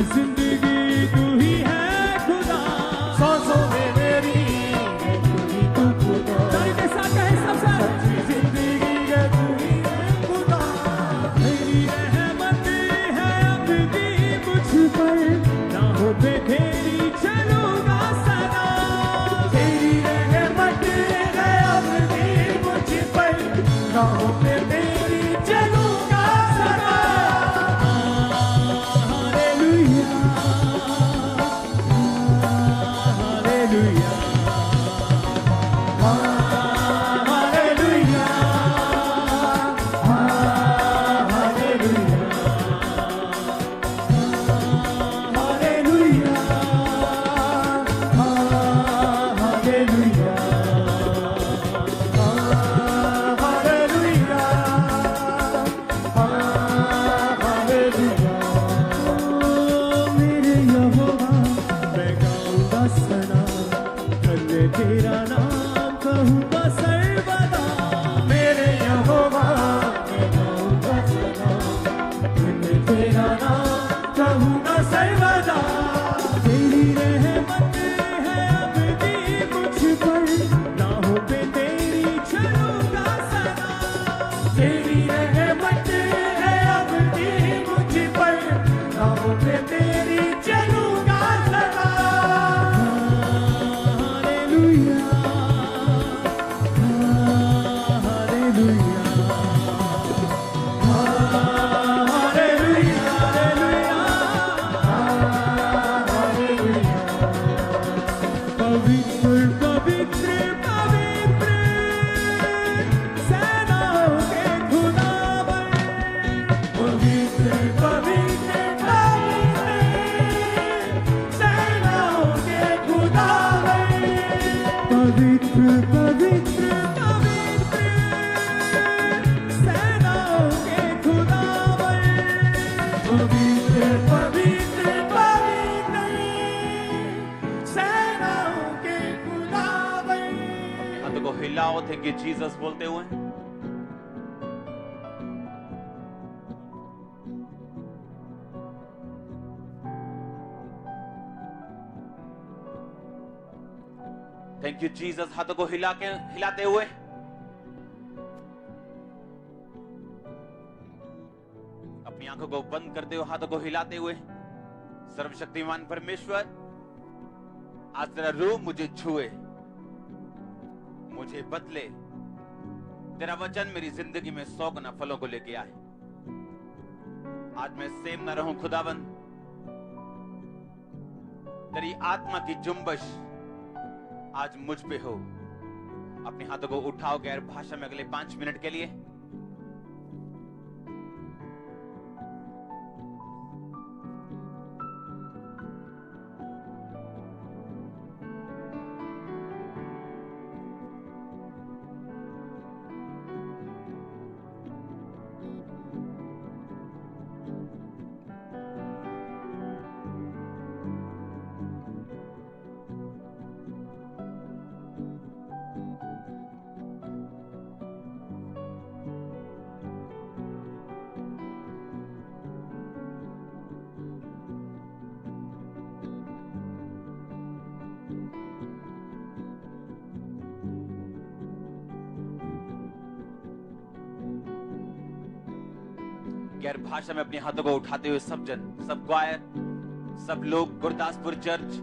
जिंदगी तू ही है खुदा, सांसों में मेरी तू ही तू खुदा। के साथ कहे सबसे जिंदगी है तू ही है खुदा। तेरी रहमत है अब भी मुझ पर, राहों पे तेरी चलूंगा सदा। तेरी रहमत है अब भी मुझ पर, राहों पे तेरी चलूंगा सदा। तेरा नाम कहूँगा सर्वदा, मेरे यहोवा मैं गाऊँगा सदा। मैं तेरा नाम कहूँगा सर्वदा। तेरी रहमत है अब भी मुझ पर, राहों पे तेरी चलूँगा सदा। तेरी रहमत है अब भी मुझ पर, राहों पे तेरी चलूँगा सदा। हिलाओ थैंक यू जीसस बोलते हुए। थैंक यू जीसस, हाथों को हिलाते हुए। अपनी आंखों को बंद करते हुए, हाथों को हिलाते हुए। सर्वशक्तिमान परमेश्वर, आज तेरा रूह मुझे छुए, मुझे बदले। तेरा वचन मेरी जिंदगी में 100 गुना फलों को लेके आए। आज मैं सेम न रहूं खुदाबंद, तेरी आत्मा की जुम्बश आज मुझ पे हो। अपने हाथों को उठाओ गैर भाषा में अगले 5 मिनट के लिए। गैर भाषा में अपने हाथों को उठाते हुए सब जन, सब क्वायर, सब लोग गुरदासपुर चर्च,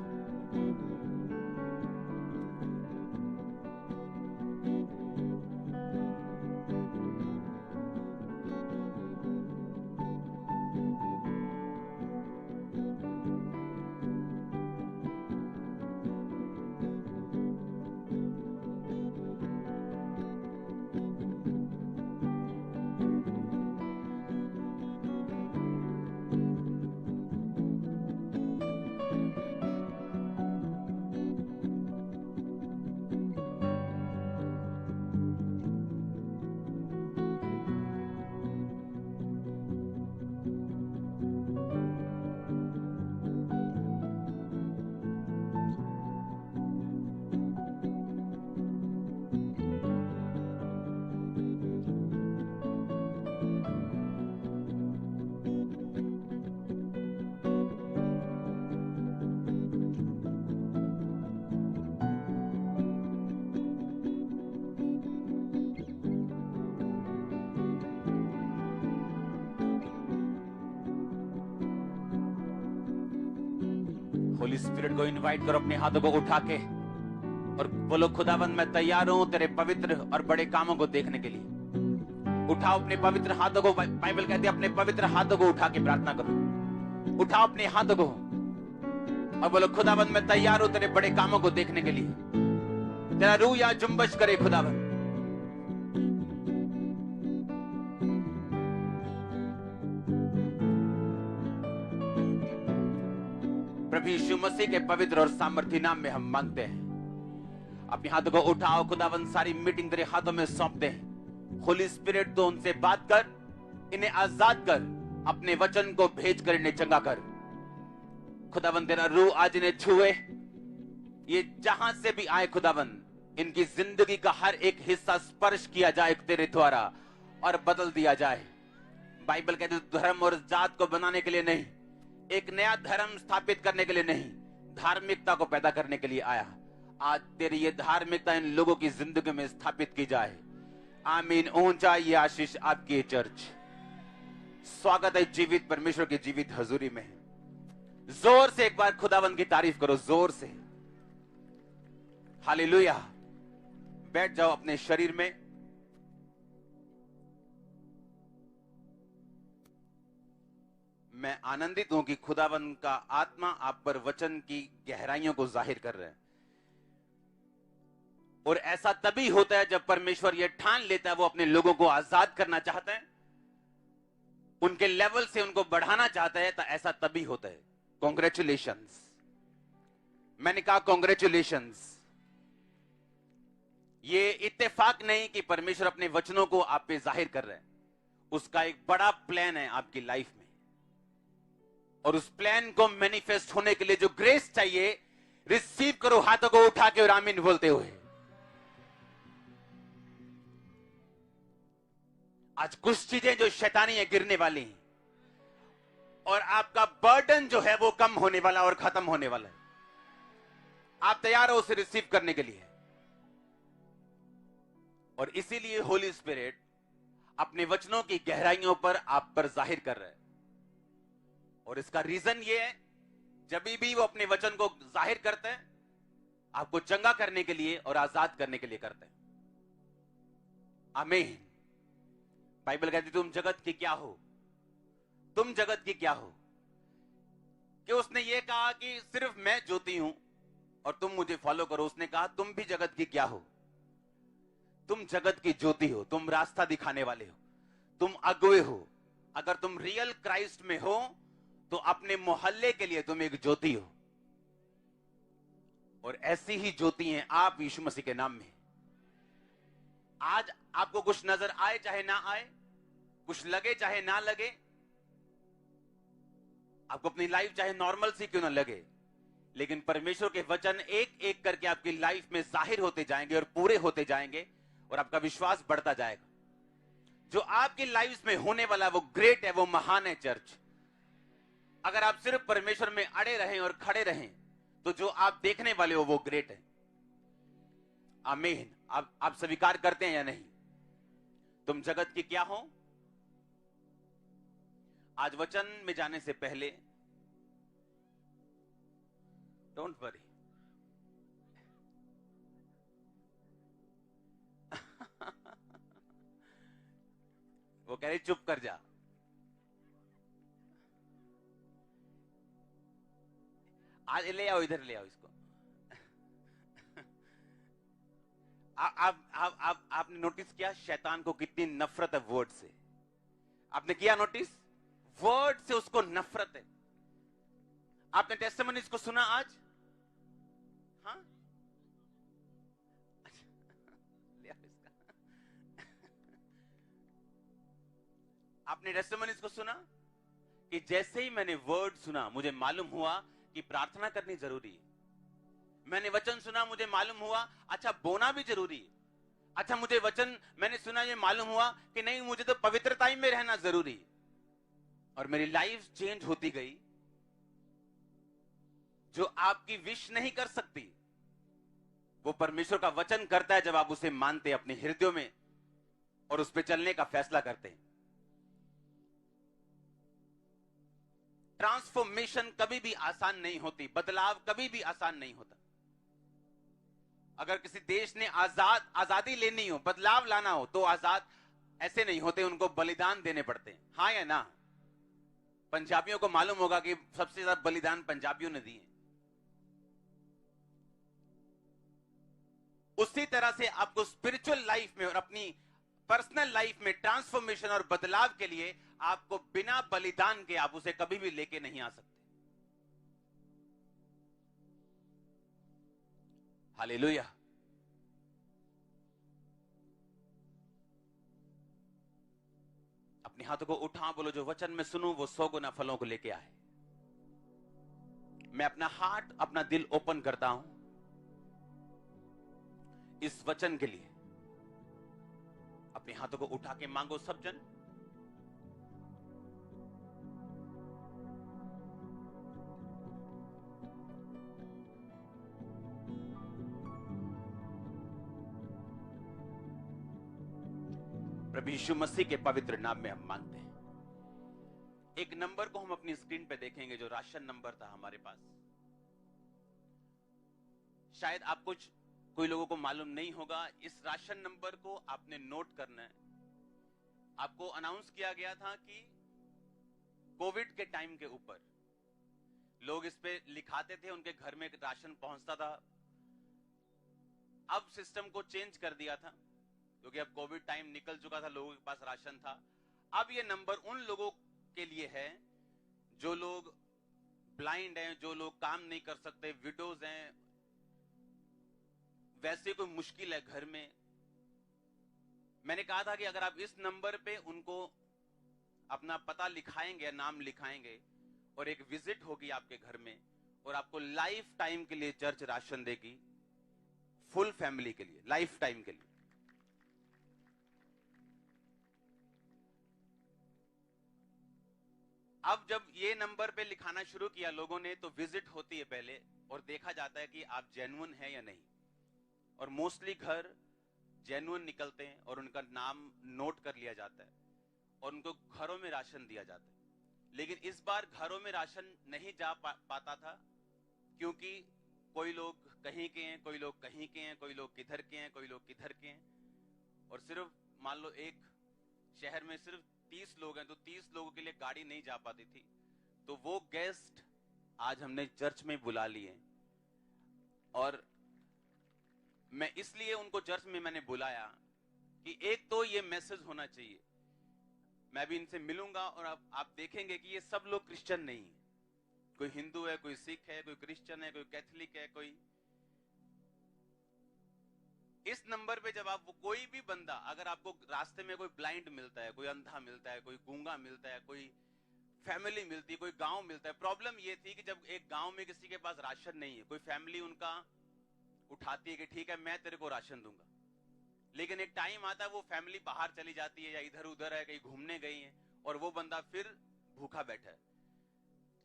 होली स्पिरिट को इनवाइट करो अपने हाथों को उठा के और बोलो, खुदावंद मैं तैयार हूं तेरे पवित्र और बड़े कामों को देखने के लिए। उठाओ अपने पवित्र हाथों को, बाइबल कहती है अपने पवित्र हाथों को उठा के प्रार्थना करो। उठाओ अपने हाथों को और बोलो, खुदावंद मैं तैयार हूं तेरे बड़े कामों को देखने के लिए। तेरा रूह या जुम्बश करे खुदावंद। प्रभु यीशु मसीह के पवित्र और सामर्थी नाम में हम मांगते हैं। अपने हाथों को उठाओ, खुदावंद सारी मीटिंग तेरे हाथों में सौंपते हैं। होली स्पिरिट तो उनसे बात कर, इन्हें आजाद कर, अपने वचन को भेज कर इन्हें चंगा कर। खुदावंद तेरा रूह आज इन्हें छुए, ये जहां से भी आए खुदावंद इनकी जिंदगी का हर एक हिस्सा स्पर्श किया जाए तेरे द्वारा और बदल दिया जाए। बाइबल कहती है धर्म और जात को बनाने के लिए नहीं, एक नया धर्म स्थापित करने के लिए नहीं, धार्मिकता को पैदा करने के लिए आया। आज तेरी ये धार्मिकता इन लोगों की जिंदगी में स्थापित की जाए। आमीन। ऊंचा ये आशीष आपकी चर्च। स्वागत है जीवित परमेश्वर की जीवित हजूरी में। जोर से एक बार खुदावंद की तारीफ करो, जोर से। हालेलुया। बैठ जाओ अपने शरीर में। मैं आनंदित हूं कि खुदावंद का आत्मा आप पर वचन की गहराइयों को जाहिर कर रहे हैं। और ऐसा तभी होता है जब परमेश्वर यह ठान लेता है वो अपने लोगों को आजाद करना चाहता है, उनके लेवल से उनको बढ़ाना चाहता है, तो ऐसा तभी होता है। कॉन्ग्रेचुलेशंस। मैंने कहा कॉन्ग्रेचुलेशंस। ये इत्तेफाक नहीं कि परमेश्वर अपने वचनों को आप पे जाहिर कर रहे हैं, उसका एक बड़ा प्लान है आपकी लाइफ में। और उस प्लान को मैनिफेस्ट होने के लिए जो ग्रेस चाहिए, रिसीव करो हाथों को उठा के और आमीन बोलते हुए। आज कुछ चीजें जो शैतानी है गिरने वाली हैं और आपका बर्डन जो है वो कम होने वाला और खत्म होने वाला है। आप तैयार हो उसे रिसीव करने के लिए। और इसीलिए होली स्पिरिट अपने वचनों की गहराइयों पर आप पर जाहिर कर रहा है। और इसका रीजन ये है, जब भी वो अपने वचन को जाहिर करते हैं आपको चंगा करने के लिए और आजाद करने के लिए करते हैं। आमीन। बाइबल कहती तुम जगत की क्या हो, तुम जगत की क्या हो। कि उसने ये कहा कि सिर्फ मैं ज्योति हूं और तुम मुझे फॉलो करो। उसने कहा तुम भी जगत की क्या हो, तुम जगत की ज्योति हो, तुम रास्ता दिखाने वाले हो, तुम अगुवे हो। अगर तुम रियल क्राइस्ट में हो तो अपने मोहल्ले के लिए तुम एक ज्योति हो। और ऐसी ही ज्योति हैं आप यीशु मसीह के नाम में। आज आपको कुछ नजर आए चाहे ना आए, कुछ लगे चाहे ना लगे, आपको अपनी लाइफ चाहे नॉर्मल सी क्यों ना लगे, लेकिन परमेश्वर के वचन एक एक करके आपकी लाइफ में जाहिर होते जाएंगे और पूरे होते जाएंगे और आपका विश्वास बढ़ता जाएगा। जो आपकी लाइफ में होने वाला वो ग्रेट है, वो महान है चर्च। अगर आप सिर्फ परमेश्वर में अड़े रहें और खड़े रहें तो जो आप देखने वाले हो वो ग्रेट है। आमीन। आप स्वीकार करते हैं या नहीं? तुम जगत की क्या हो? आज वचन में जाने से पहले डोंट वरी, वो कह रही चुप कर जा। आज ले आओ, इधर ले आओ इसको। आपने नोटिस किया शैतान को कितनी नफरत है वर्ड से? आपने किया नोटिस? वर्ड से उसको नफरत है। आपने टेस्टिमनीज को सुना आज? हाँ, ले आओ इसका। आपने टेस्टिमनीज को सुना कि जैसे ही मैंने वर्ड सुना मुझे मालूम हुआ कि प्रार्थना करनी जरूरी है। मैंने वचन सुना, मुझे मालूम हुआ अच्छा बोना भी जरूरी है। अच्छा मुझे वचन मैंने सुना, ये मालूम हुआ कि नहीं मुझे तो पवित्रता ही में रहना जरूरी है। और मेरी लाइफ चेंज होती गई। जो आपकी विश नहीं कर सकती वो परमेश्वर का वचन करता है जब आप उसे मानते अपने हृदयों में और उस पर चलने का फैसला करते हैं। ट्रांसफॉर्मेशन कभी भी आसान नहीं होती, बदलाव कभी भी आसान नहीं होता। अगर किसी देश ने आजादी लेनी हो, बदलाव लाना हो, तो आजाद ऐसे नहीं होते, उनको बलिदान देने पड़ते हैं। हाँ या ना? पंजाबियों को मालूम होगा कि सबसे ज्यादा बलिदान पंजाबियों ने दिए। उसी तरह से आपको स्पिरिचुअल लाइफ में और अपनी पर्सनल लाइफ में ट्रांसफॉर्मेशन और बदलाव के लिए आपको बिना बलिदान के आप उसे कभी भी लेके नहीं आ सकते। हालेलुया। अपने हाथों को उठा, बोलो जो वचन में सुनूं वो 100 गुना फलों को लेके आए। मैं अपना हार्ट, अपना दिल ओपन करता हूं इस वचन के लिए। अपने हाथों को उठा के मांगो सब जन। प्रभु यीशु मसीह के पवित्र नाम में हम मांगते हैं। एक नंबर को हम अपनी स्क्रीन पे देखेंगे जो राशन नंबर था हमारे पास। शायद आप कोई लोगों को मालूम नहीं होगा, इस राशन नंबर को आपने नोट करना है। आपको अनाउंस किया गया था कि कोविड के टाइम के ऊपर लोग इस पे लिखाते थे, उनके घर में राशन पहुंचता था। अब सिस्टम को चेंज कर दिया था क्योंकि अब कोविड टाइम निकल चुका था, लोगों के पास राशन था। अब ये नंबर उन लोगों के लिए है जो लोग ब्लाइंड हैं, जो लोग काम नहीं कर सकते, विडोज हैं, वैसे कोई मुश्किल है घर में। मैंने कहा था कि अगर आप इस नंबर पे उनको अपना पता लिखाएंगे, नाम लिखाएंगे, और एक विजिट होगी आपके घर में और आपको लाइफ टाइम के लिए चर्च राशन देगी, फुल फैमिली के लिए, लाइफ टाइम के लिए। अब जब ये नंबर पे लिखाना शुरू किया लोगों ने, तो विजिट होती है पहले और देखा जाता है कि आप जेन्युइन है या नहीं। और मोस्टली घर जेन्युइन निकलते हैं और उनका नाम नोट कर लिया जाता है और उनको घरों में राशन दिया जाता है। लेकिन इस बार घरों में राशन नहीं जा पाता था क्योंकि कोई लोग कहीं के हैं, कोई लोग कहीं के हैं, कोई लोग किधर के हैं, कोई लोग किधर के हैं। और सिर्फ मान लो एक शहर में सिर्फ 30 लोग हैं तो 30 लोगों के लिए गाड़ी नहीं जा पाती थी। तो वो गेस्ट आज हमने चर्च में बुला लिए और मैं इसलिए उनको चर्च में मैंने बुलाया कि एक तो ये मैसेज होना चाहिए। मैं भी इनसे मिलूंगा और आप देखेंगे कि ये सब लोग क्रिश्चियन नहीं है। कोई हिंदू है, कोई सिख है, कोई क्रिश्चियन है, कोई कैथोलिक है, कोई। इस नंबर पे जब आप कोई भी बंदा, अगर आपको रास्ते में कोई ब्लाइंड मिलता है, कोई अंधा मिलता है, कोई गूंगा मिलता है, कोई फैमिली मिलती है, कोई गांव मिलता है। प्रॉब्लम ये थी कि जब एक गांव में किसी के पास राशन नहीं है, कोई फैमिली उनका उठाती है कि ठीक है मैं तेरे को राशन दूंगा, लेकिन एक टाइम आता है वो फैमिली बाहर चली जाती है या इधर उधर है, कहीं घूमने गई है और वो बंदा फिर भूखा बैठा है।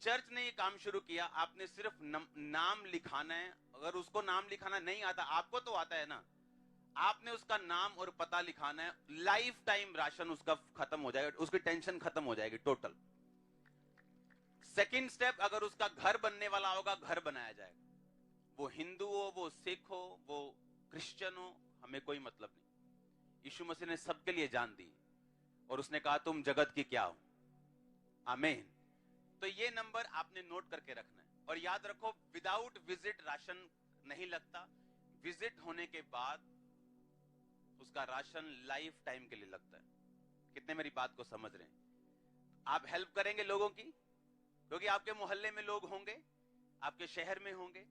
चर्च ने ये काम शुरू किया, आपने सिर्फ नाम लिखाना है। अगर उसको नाम लिखाना नहीं आता, आपको तो आता है ना, आपने उसका नाम और पता लिखाना है। लाइफ टाइम राशन उसका खत्म हो जाएगा, उसकी टेंशन खत्म हो जाएगी टोटल। सेकंड स्टेप, अगर उसका घर बनने वाला होगा, घर बनाया जाएगा। वो हिंदू हो, वो सिख हो, वो क्रिश्चियन हो, हमें कोई मतलब नहीं। यीशु मसीह ने सबके लिए जान दी और उसने कहा तुम जगत की क्या हो। आमीन। तो ये नंबर आपने नोट करके रखना है और याद रखो, विदाउट विजिट राशन नहीं लगता। विजिट होने के बाद उसका राशन लाइफ टाइम के लिए लगता है। कितने मेरी बात को समझ रहे हैं? आप हेल्प करेंगे लोगों की, क्योंकि आपके मोहल्ले में लोग होंगे, आपके शहर में होंगे।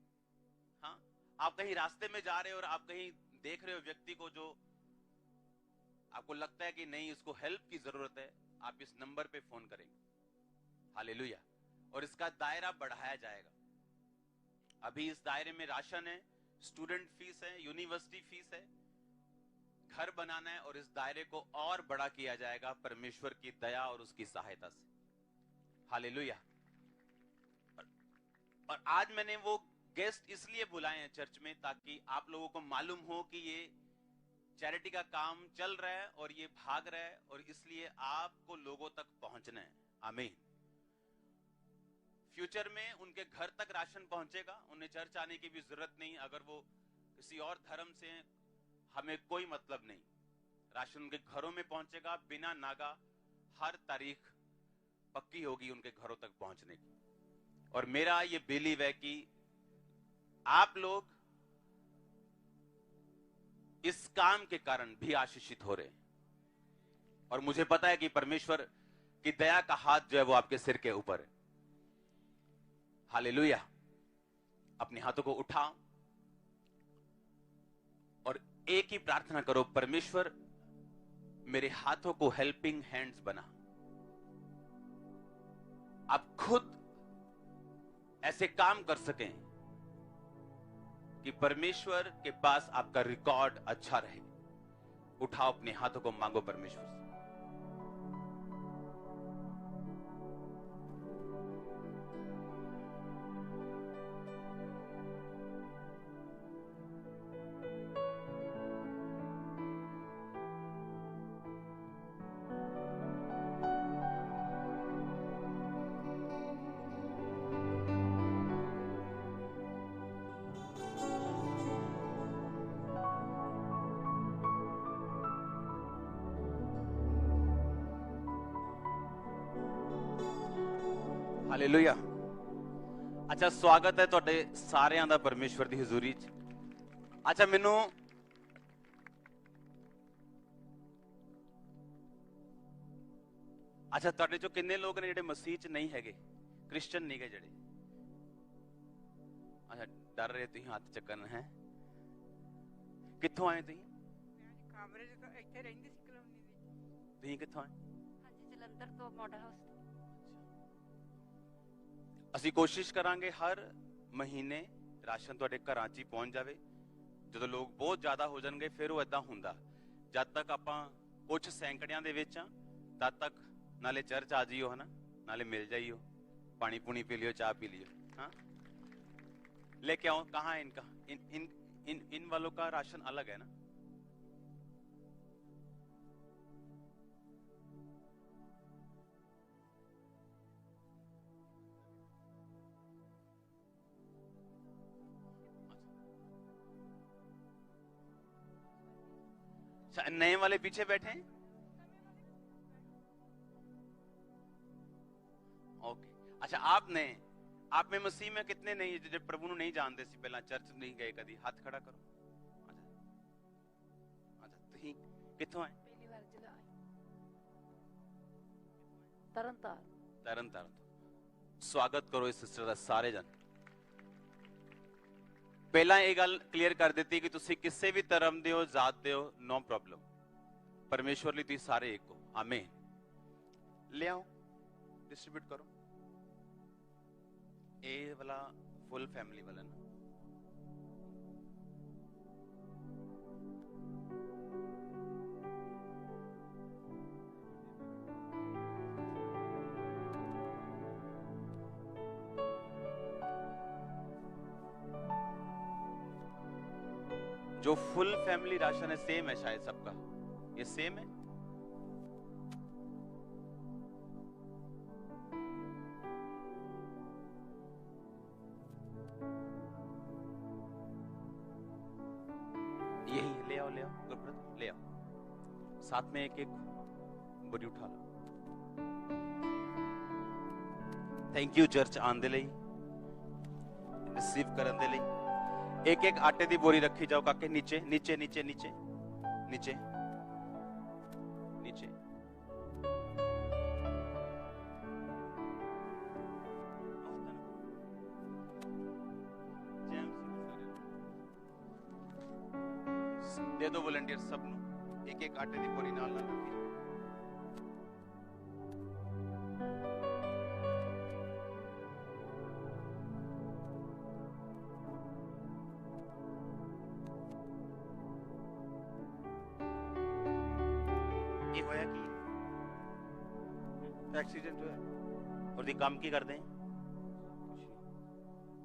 हाँ, आप कहीं रास्ते में जा रहे हो और आप कहीं देख रहे हो व्यक्ति को जो आपको लगता है कि नहीं इसको हेल्प की जरूरत है, आप इस नंबर पे फोन करेंगे। हालेलुया। और इसका दायरा बढ़ाया जाएगा। अभी इस दायरे में राशन है, स्टूडेंट फीस है, यूनिवर्सिटी फीस है, घर बनाना है और इस दायरे को और बड़ा किया जाएगा परमेश्वर की दया और उसकी सहायता से। हालेलुया। और आज मैंने वो गेस्ट इसलिए बुलाए हैं चर्च में ताकि आप लोगों को मालूम हो कि ये चैरिटी का काम चल रहा है और ये भाग रहा है और इसलिए आपको लोगों तक पहुंचना है। आमीन। फ्यूचर में उनके घर तक राशन पहुंचेगा, उन्हें चर्च आने की भी जरूरत नहीं। अगर वो किसी और धर्म से, हमें कोई मतलब नहीं, राशन उनके घरों में पहुंचेगा बिना नागा। हर तारीख पक्की होगी उनके घरों तक पहुंचने की। और मेरा ये बिलीव है कि आप लोग इस काम के कारण भी आशीषित हो रहे हैं। और मुझे पता है कि परमेश्वर की दया का हाथ जो है वो आपके सिर के ऊपर है। हालेलुया। अपने हाथों को उठाओ और एक ही प्रार्थना करो, परमेश्वर मेरे हाथों को हेल्पिंग हैंड्स बना। आप खुद ऐसे काम कर सकें कि परमेश्वर के पास आपका रिकॉर्ड अच्छा रहे। उठाओ अपने हाथों को, मांगो परमेश्वर से। हालेलुया। अच्छा, स्वागत है ਤੁਹਾਡੇ ਸਾਰਿਆਂ ਦਾ ਪਰਮੇਸ਼ਵਰ ਦੀ ਹਜ਼ੂਰੀ 'ਚ। ਅੱਛਾ, ਮੈਨੂੰ ਤੁਹਾਡੇ ਚੋਂ ਕਿੰਨੇ ਲੋਕ ਨੇ ਜਿਹੜੇ ਮਸੀਹ 'ਚ ਨਹੀਂ ਹੈਗੇ, ਕ੍ਰਿਸਚੀਅਨ ਨਹੀਂ ਗੇ ਜਿਹੜੇ? ਅੱਛਾ, ਡਰ ਰਹੇ ਤੁਸੀਂ ਹੱਥ ਚੱਕਣ ਹੈ? ਕਿੱਥੋਂ ਆਏ ਤੁਸੀਂ? ਕਾਮਰੇ 'ਚ ਤਾਂ ਇੱਥੇ ਰਹਿੰਦੀ ਸੀ ਕਲੋਨੀ ਵਿੱਚ। ਤੁਸੀਂ ਕਿੱਥੋਂ ਆਏ? ਹਾਂਜੀ, ਜਲੰਧਰ ਤੋਂ, ਮਾਡਲ ਹਾਊਸ ਤੋਂ। ਅਸੀਂ ਕੋਸ਼ਿਸ਼ ਕਰਾਂਗੇ ਹਰ ਮਹੀਨੇ ਰਾਸ਼ਨ ਤੁਹਾਡੇ ਘਰਾਂ 'ਚ ਹੀ ਪਹੁੰਚ ਜਾਵੇ। ਜਦੋਂ ਲੋਕ ਬਹੁਤ ਜ਼ਿਆਦਾ ਹੋ ਜਾਣਗੇ ਫਿਰ ਉਹ ਇਦਾਂ ਹੁੰਦਾ। ਜਦ ਤੱਕ ਆਪਾਂ ਕੁਝ ਸੈਂਕੜਿਆਂ ਦੇ ਵਿੱਚ ਆ, ਤਦ ਤੱਕ ਨਾਲੇ ਚਰਚ ਆ ਜਾਈਓ, ਹਨਾ, ਨਾਲੇ ਮਿਲ जाइयो, पानी पुनी पी लियो, चाय पी लियो। हाँ, लेके आओ। कहाँ है इनका? इन वालों का राशन अलग है ना? नए वाले पीछे बैठे हैं। ओके, अच्छा, आप में मसीह में कितने नहीं, जो प्रभु ਨੂੰ नहीं जानते सी, पहला चर्च नहीं गए कदी? हाथ खड़ा करो। अच्छा, ਤੁਸੀਂ ਕਿੱਥੋਂ ਆਏ? ਪਹਿਲੀ ਵਾਰ ਜਦੋਂ ਆਈ ਤਰਨਤਾਰਨ। ਤਰਨਤਾਰਨ ਤੋਂ। ਸਵਾਗਤ ਕਰੋ ਇਸ ਸਿਸਟਰ ਦਾ ਸਾਰੇ ਜਨ। ਪਹਿਲਾਂ ਇਹ ਗੱਲ ਕਲੀਅਰ ਕਰ ਦਿੱਤੀ ਕਿ ਤੁਸੀਂ ਕਿਸੇ ਵੀ ਧਰਮ ਦੇ ਹੋ, ਜ਼ਾਤ ਦੇ ਹੋ, ਨੋ ਪ੍ਰੋਬਲਮ। ਪਰਮੇਸ਼ਵਰ ਲਈ ਤੁਸੀਂ ਸਾਰੇ ਇੱਕ ਹੋ। ਆਮੀਨ। ਲਿਆਓ, डिस्ट्रीब्यूट करो। ए वाला फुल फैमिली वाला ना, जो फुल फैमिली राशन है सेम है शायद सबका, ये सेम है। ले आओ, साथ में एक एक बोरी उठा लो। थैंक यू चर्च आने दे लई, रिसीव करन दे लई। एक एक आटे दी बोरी रखी जाओ काके, नीचे नीचे नीचे नीचे नीचे नीचे। दे दो वॉलंटियर सब नु, एक एक आटे दी बोरी नाल नाल रखी। ये होया कि एक्सीडेंट होया और दी काम की करदे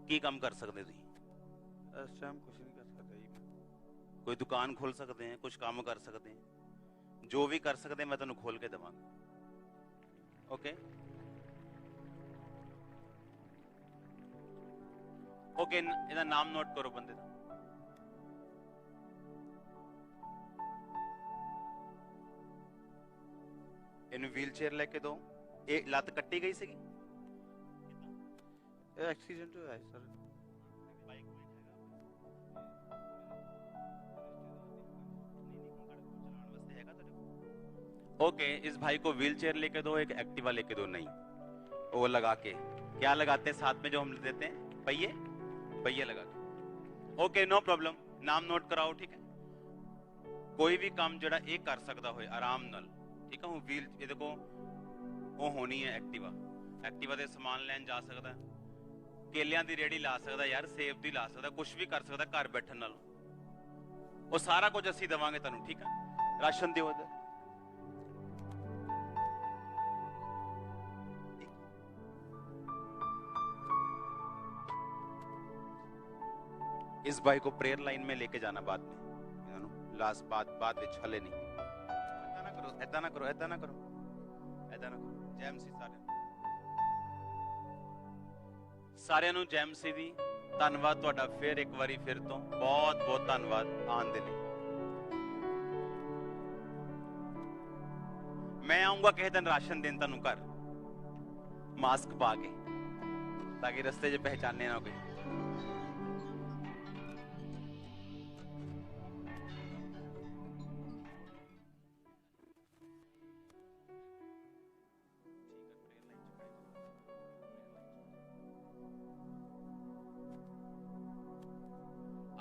की काम कर सकते थे? इस टाइम कुछ नहीं कर सकते। कोई दुकान खोल सकते हैं, कुछ काम कर सकते हैं, जो भी कर सकते हैं मैं तेन खोल के देवांगा। ओके, ओके, ਇਹਦਾ ਨਾਮ ਨੋਟ ਕਰੋ ਬੰਦੇ ਦਾ। ਇਹਨੂੰ ਵੀਲ ਚੇਅਰ ਲੈ ਕੇ ਦੋ। ਇਹ ਲੱਤ ਕੱਟੀ ਗਈ ਸੀਗੀ? एक्सीडेंट हुआ है सर। ओके, इस भाई को व्हील चेयर लेके दो, एक एक्टिवा लेके दो। नहीं, वो लगा के, क्या लगाते हैं साथ में जो हम देते हैं, पहिए, पहिए लगा के। ओके, नो प्रॉब्लम, नाम नोट कराओ, ठीक है। कोई भी काम जड़ा एक कर सकता हो आराम नाल, ठीक है। वो व्हील, ये देखो, वो होनी है एक्टिवा, एक्टिवा दे सामान लैन जा सकता है, केलियां दी रेड़ी ला सकता यार, सेब दी ला सकता, कुछ भी कर सकता घर बैठन नाल। वो सारा कुछ असीं देवांगे तुहानूं, ठीक है। राशन दिओ इधर। इस भाई को प्रेयर लाइन में लेके जाना बाद में, लास्ट बाद विच हले नहीं। ऐदा ना करो, ऐदा ना करो, ऐदा ना करो, ऐदा ना करो। जय मसीह सारिਆਂ ਨੂੰ ਜੈ ਮਸੀਹ ਦੀ। ਧੰਨਵਾਦ ਤੁਹਾਡਾ ਫਿਰ ਇੱਕ ਵਾਰੀ ਫਿਰ ਤੋਂ, ਬਹੁਤ ਬਹੁਤ ਧੰਨਵਾਦ ਆਉਣ ਦੇ ਲਈ। ਮੈਂ ਆਉਂਗਾ ਕਿਸੇ ਦਿਨ ਰਾਸ਼ਨ ਦੇਣ ਤੁਹਾਨੂੰ ਘਰ, ਮਾਸਕ ਪਾ ਕੇ, ਤਾਂ ਕਿ ਰਸਤੇ 'ਚ ਪਹਿਚਾਨੇ ਨਾ ਕੋਈ।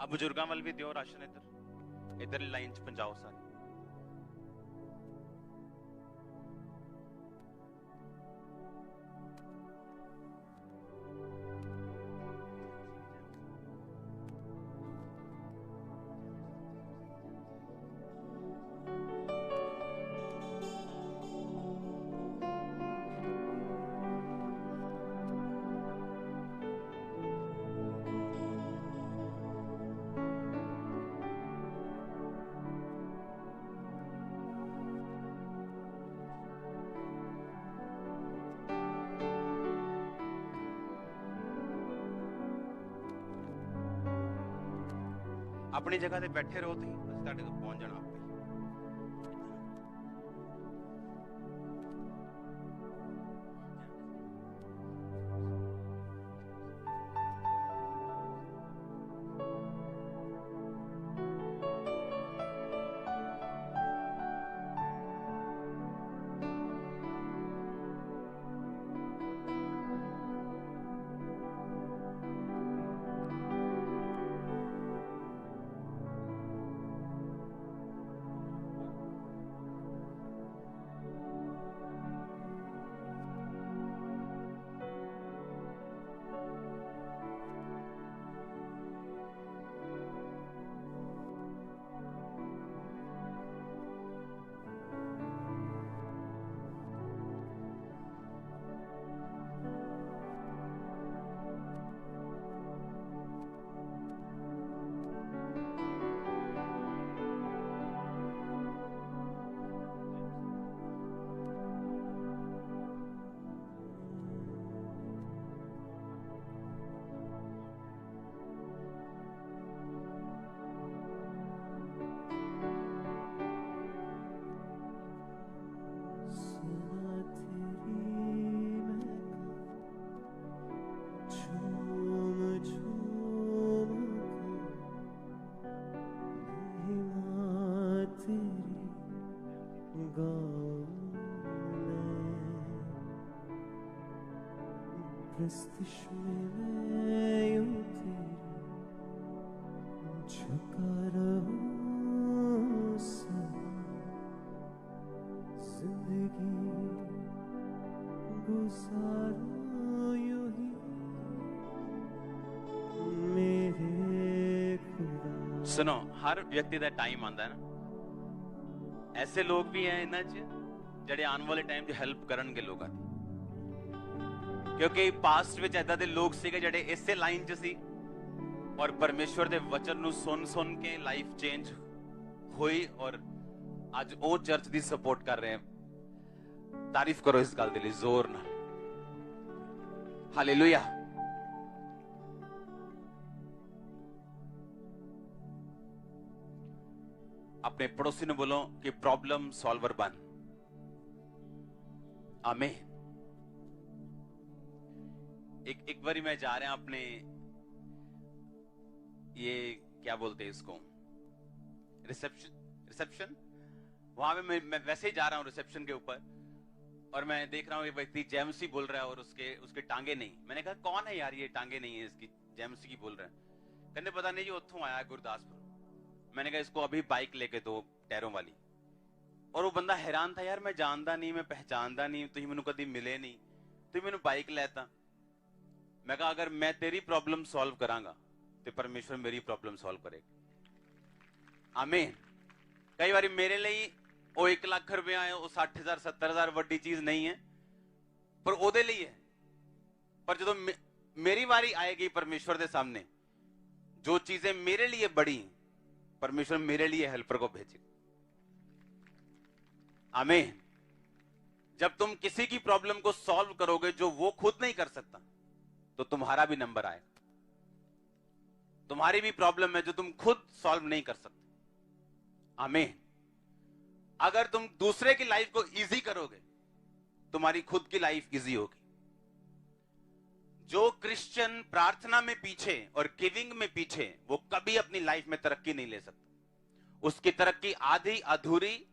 आप बुजुर्गों वाल भी दियो राशन, इधर इधर लाइन च पहुंचाओ सारे। अपनी जगह पे बैठे रहो, तुम तुहाडे तक पहुंच जाना आपे। प्रस्तिश में मैं यूं तेरे झुका रहूं सदा, जिंदगी गुजारो यूं ही मेरे खुदा। सुनो, हर व्यक्ति का टाइम आता है ना, ऐसे लोग भी हैं इन्हां च ਜਿਹੜੇ ਆਉਣ ਵਾਲੇ ਟਾਈਮ 'ਚ ਹੈਲਪ ਕਰਨਗੇ ਲੋਕਾਂ ਦੀ, ਕਿਉਂਕਿ ਪਾਸਟ ਵਿੱਚ ਇਦਾਂ ਦੇ ਲੋਕ ਸੀਗੇ ਜਿਹੜੇ ਇਸੇ ਲਾਈਨ 'ਚ ਸੀ ਔਰ ਪਰਮੇਸ਼ਵਰ ਦੇ ਵਚਨ ਨੂੰ ਸੁਣ ਕੇ ਲਾਈਫ ਚੇਂਜ ਹੋਈ ਔਰ ਅੱਜ ਉਹ ਚਰਚ ਦੀ ਸਪੋਰਟ ਕਰ ਰਹੇ ਹਨ। ਤਾਰੀਫ ਕਰੋ ਇਸ ਗੱਲ ਦੇ ਲਈ ਜ਼ੋਰ ਨਾਲ। ਹਾਲੇਲੂਇਆ। अपने पड़ोसी ने बोलो कि प्रॉब्लम सॉल्वर बन। आमीन। एक बारी मैं जा रहे हैं अपने, ये क्या बोलते हैं इसको, रिसेप्शन। वहां पे मैं वैसे ही जा रहा हूं रिसेप्शन के ऊपर, और मैं देख रहा हूँ ये व्यक्ति जेएमसी बोल रहा है और उसके टांगे नहीं। मैंने कहा कौन है यार, ये टांगे नहीं है इसकी, जेएमसी की बोल रहा है। कहने पता नहीं, ये उत्थों आया गुरदासपुर। मैंने कहा इसको अभी बाइक लेके दो टायरों वाली। और वो बंदा हैरान था, यार मैं जानता नहीं, मैं पहचानता नहीं, तुम मैंने कभी मिले नहीं, तुम मैंने बाइक लेता। मैं कहा अगर मैं तेरी प्रॉब्लम सॉल्व करांगा तो परमेश्वर मेरी प्रॉब्लम सॉल्व करेगा। आमीन। कई बार मेरे लिए वो 1 लाख रुपए आए, वो 60,000 70,000 वड्डी चीज नहीं है, पर ओदे लिए है। पर जो मेरी बारी आएगी परमेश्वर के सामने, जो चीजें मेरे लिए बड़ी, परमेश्वर मेरे लिए हेल्पर को भेजेगा। आमीन। जब तुम किसी की प्रॉब्लम को सॉल्व करोगे जो वो खुद नहीं कर सकता, तो तुम्हारा भी नंबर आएगा। तुम्हारी भी प्रॉब्लम है जो तुम खुद सॉल्व नहीं कर सकते। आमीन। अगर तुम दूसरे की लाइफ को इजी करोगे, तुम्हारी खुद की लाइफ इजी होगी। जो क्रिश्चियन प्रार्थना में पीछे और गिविंग में पीछे, वो कभी अपनी लाइफ में तरक्की नहीं ले सकता। उसकी तरक्की आधी अधूरी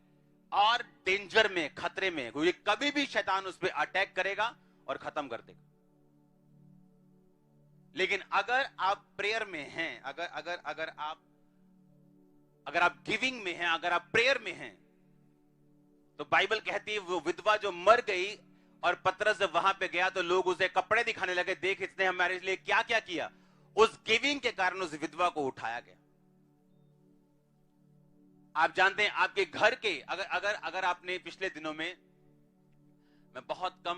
और डेंजर में, खतरे में, क्योंकि कभी भी शैतान उस पर अटैक करेगा और खत्म कर देगा। लेकिन अगर आप प्रेयर में हैं, अगर आप गिविंग में हैं, अगर आप प्रेयर में हैं, तो बाइबल कहती है वो विधवा जो मर गई और पतरस जब वहां पे गया तो लोग उसे कपड़े दिखाने लगे, देख इसने हमारे लिए क्या क्या किया। उस गिविंग के कारण उस विधवा को उठाया गया। आप जानते हैं आपके घर के, अगर आपने पिछले दिनों में, मैं बहुत कम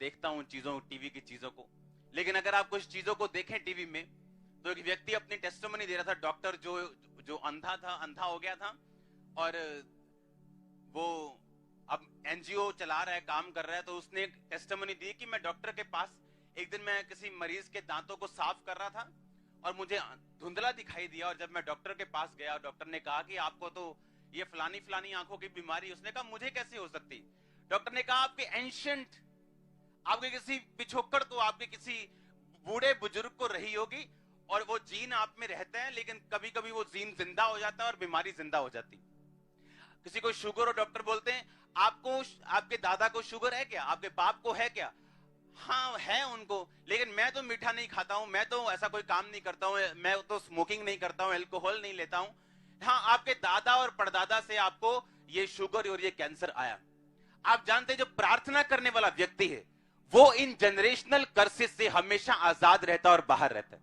देखता हूं चीजों, टीवी की चीजों को, लेकिन अगर आप कुछ चीजों को देखें टीवी में, तो एक व्यक्ति अपनी टेस्टिमनी दे रहा था। डॉक्टर जो अंधा हो गया था, और वो अब एनजीओ चला रहा है, काम कर रहा है। तो उसने एक टेस्टिमनी दी कि मैं डॉक्टर के पास, एक दिन मैं किसी मरीज के दांतों को साफ कर रहा था और मुझे धुंधला दिखाई दिया, और जब मैं डॉक्टर के पास गया, डॉक्टर ने कहा कि आपको तो ये फलानी आंखों की बीमारी। उसने कहा मुझे कैसे हो सकती। डॉक्टर ने कहा आपके एंशिएंट, आपके किसी पिछोकड़ को, आपके किसी बूढ़े बुजुर्ग को रही होगी, और वो जीन आप में रहता है, लेकिन कभी कभी वो जीन जिंदा हो जाता है और बीमारी जिंदा हो जाती। किसी को शुगर, और डॉक्टर बोलते हैं आपको, आपके दादा को शुगर है क्या, आपके बाप को है क्या। हाँ है उनको, लेकिन मैं तो मीठा नहीं खाता हूं, मैं तो ऐसा कोई काम नहीं करता हूं, मैं तो स्मोकिंग नहीं करता हूं, अल्कोहल नहीं लेता हूं। हाँ, आपके दादा और परदादा से आपको ये शुगर और ये कैंसर आया। आप जानते हैं जो प्रार्थना करने वाला व्यक्ति है, वो इन जनरेशनल कर्सेस से हमेशा आजाद रहता है और बाहर रहता है।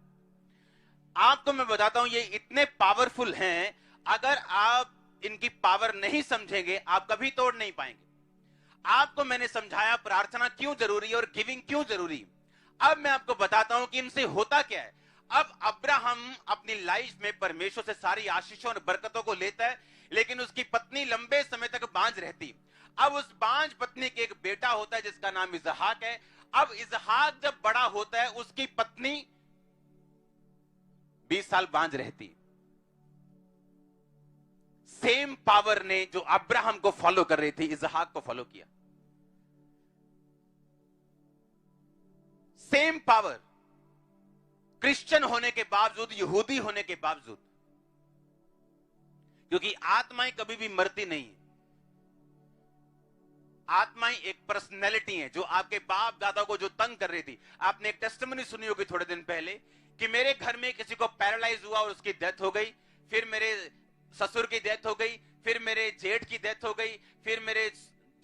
आपको मैं बताता हूं, ये इतने पावरफुल हैं, अगर आप इनकी पावर नहीं समझेंगे, आप कभी तोड़ नहीं पाएंगे। आपको मैंने समझाया प्रार्थना क्यों जरूरी है और गिविंग क्यों जरूरी है। अब मैं आपको बताता हूं कि इनसे होता क्या है। अब अब्राहम अपनी लाइफ में परमेश्वर से सारी आशीषों और बरकतों को लेता है, लेकिन उसकी पत्नी लंबे समय तक बांझ रहती। अब उस बांझ पत्नी के एक बेटा होता है जिसका नाम इसहाक है। अब इसहाक जब बड़ा होता है, उसकी पत्नी 20 साल बांझ रहती। सेम पावर ने जो अब्राहम को फॉलो कर रही थी, इसहाक को फॉलो किया। सेम पावर, क्रिश्चियन होने के बावजूद, यहूदी होने के बावजूद, क्योंकि आत्माएं कभी भी मरती नहीं है। आत्माएं एक पर्सनैलिटी है जो आपके बाप दादा को जो तंग कर रही थी। आपने एक टेस्टिमनी सुनी होगी थोड़े दिन पहले कि मेरे घर में किसी को पैरालाइज हुआ और उसकी डेथ हो गई, फिर मेरे ससुर की डेथ हो गई, फिर मेरे जेठ की डेथ हो गई, फिर मेरे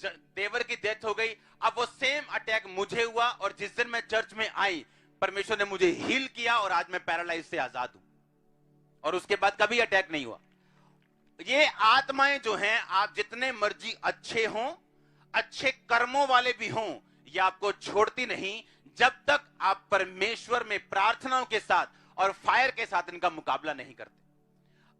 देवर की डेथ हो गई। अब वो सेम अटैक मुझे हुआ, और जिस दिन मैं चर्च में आई, परमेश्वर ने मुझे हील किया और आज मैं पैरालाइज से आजाद हूं, और उसके बाद कभी अटैक नहीं हुआ। ये आत्माएं जो हैं, आप जितने मर्जी अच्छे हों, अच्छे कर्मों वाले भी हों, ये आपको छोड़ती नहीं जब तक आप परमेश्वर में प्रार्थनाओं के साथ और फायर के साथ इनका मुकाबला नहीं करते।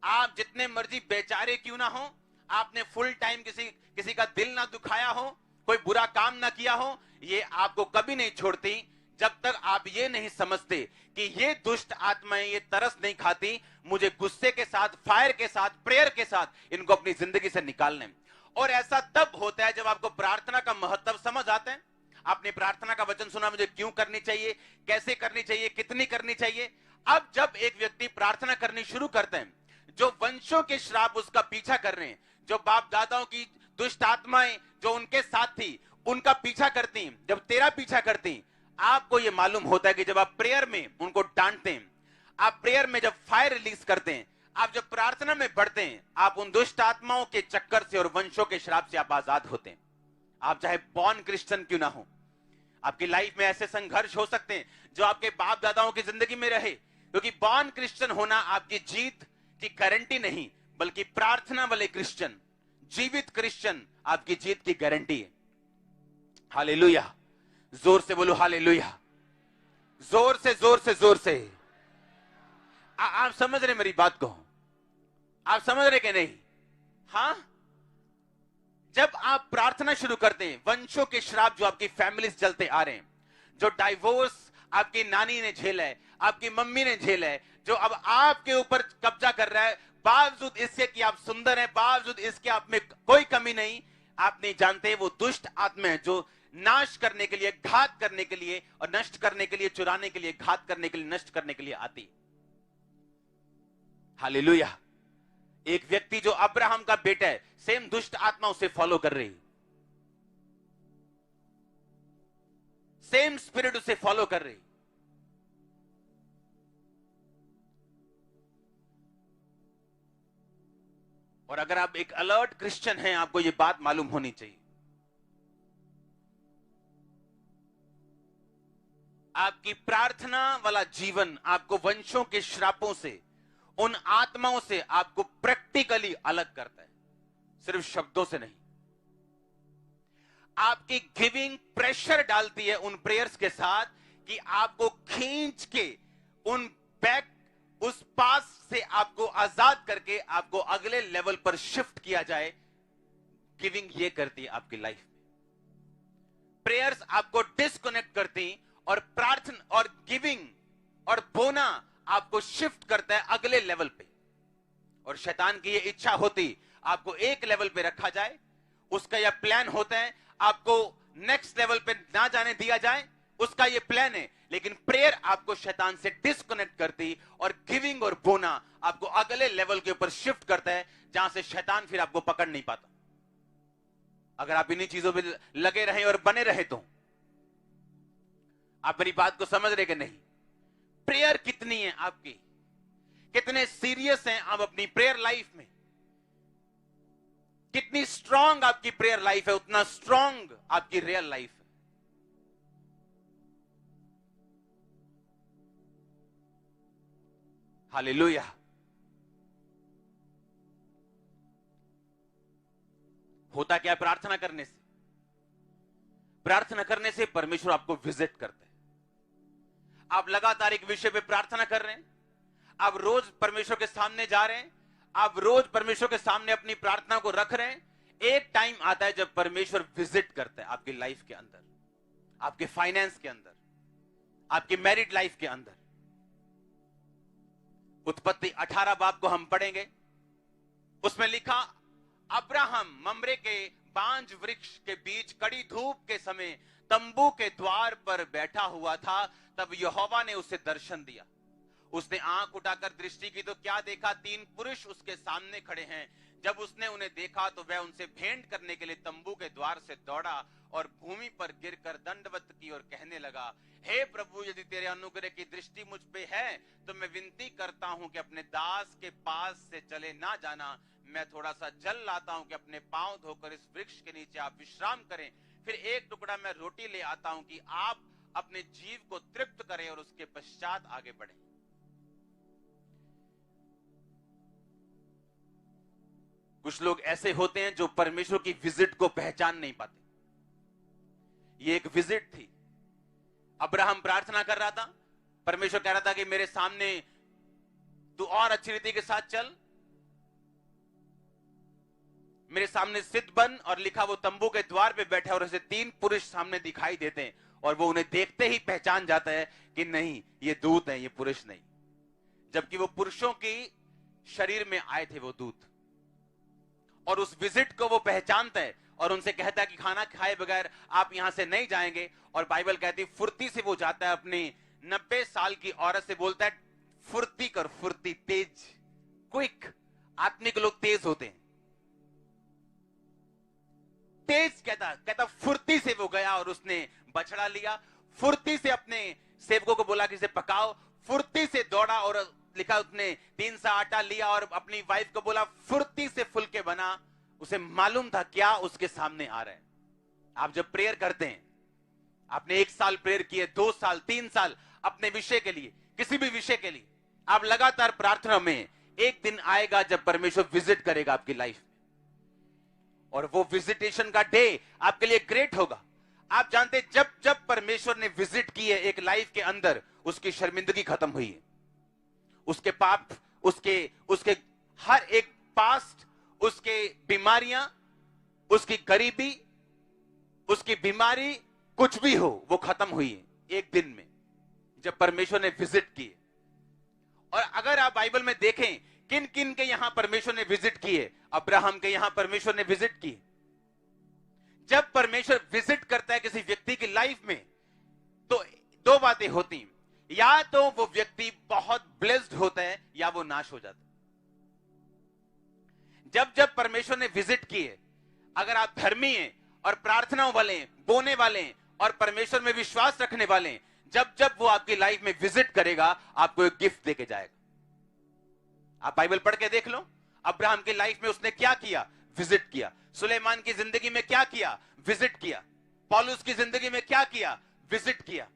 आप जितने मर्जी बेचारे क्यों ना हो, आपने फुल टाइम किसी का दिल ना दुखाया हो, कोई बुरा काम ना किया हो, ये आपको कभी नहीं छोड़ती जब तक आप ये नहीं समझते कि ये दुष्ट आत्माएं ये तरस नहीं खाती, मुझे गुस्से के साथ, फायर के साथ, प्रेयर के साथ इनको अपनी जिंदगी से निकालने। और ऐसा तब होता है जब आपको प्रार्थना का महत्व समझ आता है। आपने प्रार्थना का वचन सुना, मुझे क्यों करनी चाहिए, कैसे करनी चाहिए, कितनी करनी चाहिए। अब जब एक व्यक्ति प्रार्थना करनी शुरू करते हैं, जो वंशों के श्राप उसका पीछा कर रहे हैं, जो बाप दादाओं की दुष्ट आत्माएं जो उनके साथ थी उनका पीछा करती, जब तेरा पीछा करती, आपको यह मालूम होता है कि जब आप प्रेयर में उनको डांटते हैं, आप प्रेयर में जब फायर रिलीज करते हैं, आप जब प्रार्थना में बढ़ते हैं, आप उन दुष्ट आत्माओं के चक्कर से और वंशों के श्राप से आप आजाद होते हैं। आप चाहे बॉर्न क्रिश्चियन क्यों ना हो, आपकी लाइफ में ऐसे संघर्ष हो सकते हैं जो आपके बाप दादाओं की जिंदगी में रहे, क्योंकि बॉर्न क्रिश्चियन होना आपकी जीत की गारंटी नहीं, बल्कि प्रार्थना वाले क्रिश्चियन, जीवित क्रिश्चियन आपकी जीत की गारंटी है। हालेलुया, जोर से बोलो हालेलुया, जोर से जोर से जोर से। आप समझ रहे मेरी बात को, आप समझ रहे कि नहीं? हां, जब आप प्रार्थना शुरू करते हैं, वंशों के श्राप जो आपकी फैमिली से चलते आ रहे हैं, जो डाइवोर्स आपकी नानी ने झेला है, आपकी मम्मी ने झेला है, जो अब आपके ऊपर कब्जा कर रहा है, बावजूद इसके कि आप सुंदर हैं, बावजूद इसके आप में कोई कमी नहीं, आप नहीं जानते वो दुष्ट आत्मा है जो नाश करने के लिए, घात करने के लिए और नष्ट करने के लिए, चुराने के लिए, घात करने के लिए, नष्ट करने के लिए आती। हालेलुया। एक व्यक्ति जो अब्राहम का बेटा है, सेम दुष्ट आत्मा उसे फॉलो कर रही, सेम स्पिरिट उसे फॉलो कर रही। और अगर आप एक अलर्ट क्रिश्चियन हैं, आपको यह बात मालूम होनी चाहिए, आपकी प्रार्थना वाला जीवन आपको वंशों के श्रापों से, उन आत्माओं से आपको प्रैक्टिकली अलग करता है, सिर्फ शब्दों से नहीं। आपकी गिविंग प्रेशर डालती है उन प्रेयर्स के साथ कि आपको खींच के उन बैक, उस पास से आपको आजाद करके आपको अगले लेवल पर शिफ्ट किया जाए। गिविंग ये करती है आपकी लाइफ में। प्रेयर्स आपको डिस्कनेक्ट करती और प्रार्थना और गिविंग और बोना आपको शिफ्ट करता है अगले लेवल पे। और शैतान की ये इच्छा होती आपको एक लेवल पे रखा जाए, उसका यह प्लान होता है आपको नेक्स्ट लेवल पे ना जाने दिया जाए, उसका ये प्लान है। लेकिन प्रेयर आपको शैतान से डिस्कनेक्ट करती और गिविंग और बोना आपको अगले लेवल के ऊपर शिफ्ट करता है, जहां से शैतान फिर आपको पकड़ नहीं पाता। अगर आप इन्हीं चीजों पे लगे रहे और बने रहे तो आप मेरी बात को समझ रहे कि नहीं? प्रेयर कितनी है आपकी, कितने सीरियस हैं आप अपनी प्रेयर लाइफ में, कितनी स्ट्रांग आपकी प्रेयर लाइफ है, उतना स्ट्रांग आपकी रियल लाइफ है। हालेलुया। होता क्या प्रार्थना करने से? प्रार्थना करने से परमेश्वर आपको विजिट करते हैं। आप लगातार एक विषय पे प्रार्थना कर रहे हैं, आप रोज परमेश्वर के सामने जा रहे हैं, आप रोज परमेश्वर के सामने अपनी प्रार्थना को रख रहे हैं। एक टाइम आता है जब परमेश्वर विजिट करता है आपकी लाइफ के अंदर, आपके फाइनेंस के अंदर, आपकी मैरिड लाइफ के अंदर। उत्पत्ति 18 बाब को हम पढ़ेंगे, उसमें लिखा, अब्राहम ममरे के बांज वृक्ष के बीच कड़ी धूप के समय तंबू के द्वार पर बैठा हुआ था, तब यहोवा ने उसे दर्शन दिया। उसने आंख उठाकर दृष्टि की तो क्या देखा, 3 पुरुष उसके सामने खड़े हैं। जब उसने उन्हें देखा तो वह उनसे भेंट करने के लिए तंबू के द्वार से दौड़ा और भूमि पर गिरकर दंडवत की और कहने लगा, हे प्रभु, यदि तेरे अनुग्रह की दृष्टि मुझ पे है तो मैं विनती करता हूं कि अपने दास के पास से चले ना जाना। मैं थोड़ा सा जल लाता हूं कि अपने पांव धोकर इस वृक्ष के नीचे आप विश्राम करें, फिर एक टुकड़ा मैं रोटी ले आता हूं कि आप अपने जीव को तृप्त करें और उसके पश्चात आगे बढ़ें। कुछ लोग ऐसे होते हैं जो परमेश्वर की विजिट को पहचान नहीं पाते। ये एक विजिट थी। अब्राहम प्रार्थना कर रहा था, परमेश्वर कह रहा था कि मेरे सामने तू और अच्छी रीति के साथ चल, मेरे सामने सिद्ध बन। और लिखा, वो तंबू के द्वार पे बैठे और ऐसे 3 पुरुष सामने दिखाई देते हैं और वो उन्हें देखते ही पहचान जाता है कि नहीं, ये दूत है, ये पुरुष नहीं, जबकि वो पुरुषों की शरीर में आए थे वो दूत। और उस विजिट को वो पहचानता है और उनसे कहता है कि खाना खाए बगैर आप यहां से नहीं जाएंगे। और बाइबल कहती है फुर्ती से वो जाता है, अपनी 90 साल की औरत से बोलता है फुर्ती कर, फुर्ती, तेज, क्विक। आत्मिक लोग तेज होते हैं, तेज कहता फुर्ती से वो गया और उसने बछड़ा लिया, फुर्ती से अपने सेवकों को बोला कि इसे पकाओ, फुर्ती से दौड़ा और लिखा उसने 3 सा आटा लिया और अपनी वाइफ को बोला फुर्ती से फुलके बना। उसे मालूम था क्या उसके सामने आ रहा है। आप जब प्रेयर करते हैं, आपने 1 साल प्रेयर किए, 2 साल, 3 साल अपने विषय के लिए, किसी भी विषय के लिए, आप लगातार प्रार्थना में, एक दिन आएगा जब परमेश्वर विजिट करेगा आपकी लाइफ में, और वो विजिटेशन का डे आपके लिए ग्रेट होगा। आप जानते हैं जब जब परमेश्वर ने विजिट की है एक लाइफ के अंदर, उसकी शर्मिंदगी खत्म हुई है, उसके पाप, उसके हर एक पास्ट, उसके बीमारियां, उसकी गरीबी, उसकी बीमारी, कुछ भी हो, वो खत्म हुई है एक दिन में जब परमेश्वर ने विजिट की। और अगर आप बाइबल में देखें किन किन के यहां परमेश्वर ने विजिट किए, अब्राहम के यहां परमेश्वर ने विजिट किए। जब परमेश्वर विजिट करता है किसी व्यक्ति की लाइफ में, तो 2 बातें होती हैं, या तो वो व्यक्ति बहुत ब्लेस्ड होता है या वो नाश हो जाता है। जब जब परमेश्वर ने विजिट किए, अगर आप धर्मी हैं और प्रार्थनाओं वाले हैं, बोने वाले हैं और परमेश्वर में विश्वास रखने वाले हैं, जब जब वो आपकी लाइफ में विजिट करेगा, आपको एक गिफ्ट देके जाएगा। आप बाइबल पढ़ के देख लो, अब्राहम की लाइफ में उसने क्या किया, विजिट किया। सुलेमान की जिंदगी में क्या किया, विजिट किया। पौलुस की जिंदगी में क्या किया, विजिट किया।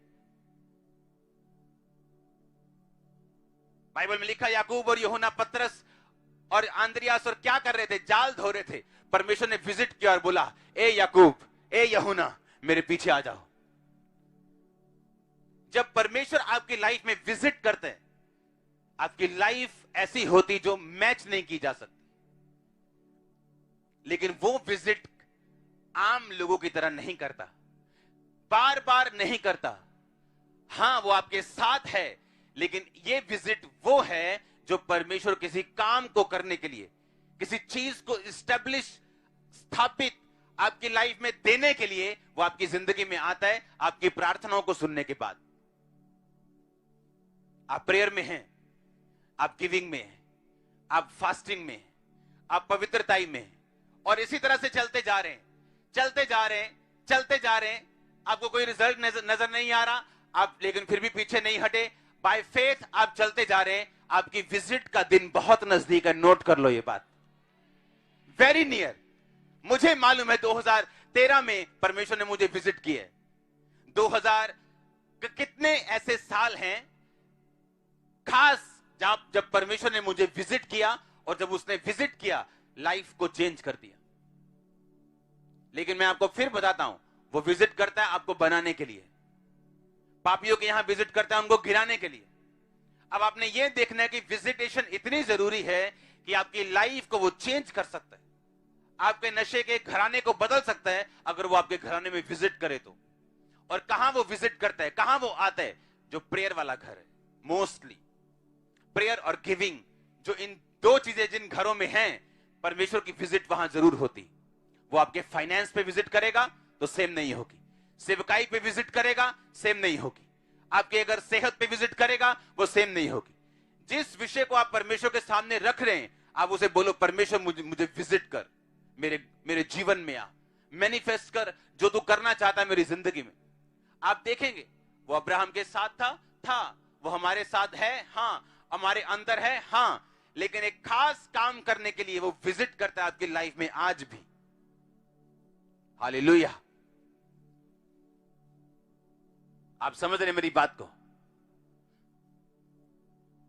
बाइबल में लिखा याकूब और यूहन्ना, पतरस और आंद्रियास और क्या कर रहे थे, जाल धो रहे थे। परमेश्वर ने विजिट किया और बोला, ए याकूब, ए यूहन्ना, मेरे पीछे आ जाओ। जब परमेश्वर आपकी लाइफ में विजिट करते हैं, आपकी लाइफ ऐसी होती जो मैच नहीं की जा सकती। लेकिन वो विजिट आम लोगों की तरह नहीं करता, बार बार नहीं करता। हां, वो आपके साथ है, लेकिन ये विजिट वो है जो परमेश्वर किसी काम को करने के लिए, किसी चीज को इस्टेब्लिश, स्थापित आपकी लाइफ में देने के लिए वो आपकी जिंदगी में आता है, आपकी प्रार्थनाओं को सुनने के बाद। आप प्रेयर में हैं, आप गिविंग में हैं, आप फास्टिंग में हैं, आप पवित्रताई में हैं, और इसी तरह से चलते जा रहे हैं, चलते जा रहे हैं, चलते जा रहे हैं। आपको कोई रिजल्ट नजर नहीं आ रहा, आप लेकिन फिर भी पीछे नहीं हटे। बाय फेथ आप चलते जा रहे हैं, आपकी विजिट का दिन बहुत नजदीक है। नोट कर लो ये बात, वेरी नियर। मुझे मालूम है 2013 में परमेश्वर ने मुझे विजिट किया है। 2000 कितने ऐसे साल हैं खास जब परमेश्वर ने मुझे विजिट किया, और जब उसने विजिट किया लाइफ को चेंज कर दिया। लेकिन मैं आपको फिर बताता हूं, वो विजिट करता है आपको बनाने के लिए। पापियों के यहां विजिट करता है उनको गिराने के लिए। अब आपने ये देखना है कि विजिटेशन इतनी जरूरी है कि आपकी लाइफ को वो चेंज कर सकता है, आपके नशे के घराने को बदल सकता है अगर वो आपके घराने में विजिट करे तो। और कहां वो विजिट करता है, कहां वो आता है, जो प्रेयर वाला घर है। मोस्टली प्रेयर और गिविंग, जो इन 2 चीजें जिन घरों में हैं, परमेश्वर की विजिट वहां जरूर होती। वो आपके फाइनेंस पे विजिट करेगा तो सेम नहीं होगी, सेवकाई पे विजिट करेगा सेम नहीं होगी, आपके अगर सेहत पे विजिट करेगा वो सेम नहीं होगी। जिस विषय को आप परमेश्वर के सामने रख रहे हैं, आप उसे बोलो, परमेश्वर मुझे विजिट कर, मेरे जीवन में आ, मैनिफेस्ट कर जो तू करना चाहता है मेरी जिंदगी में। आप देखेंगे वो अब्राहम के साथ था, वो हमारे साथ है, हां, हमारे अंदर है, हां, लेकिन एक खास काम करने के लिए वो विजिट करता है आपकी लाइफ में आज भी। हालेलुया। आप समझ रहे मेरी बात को।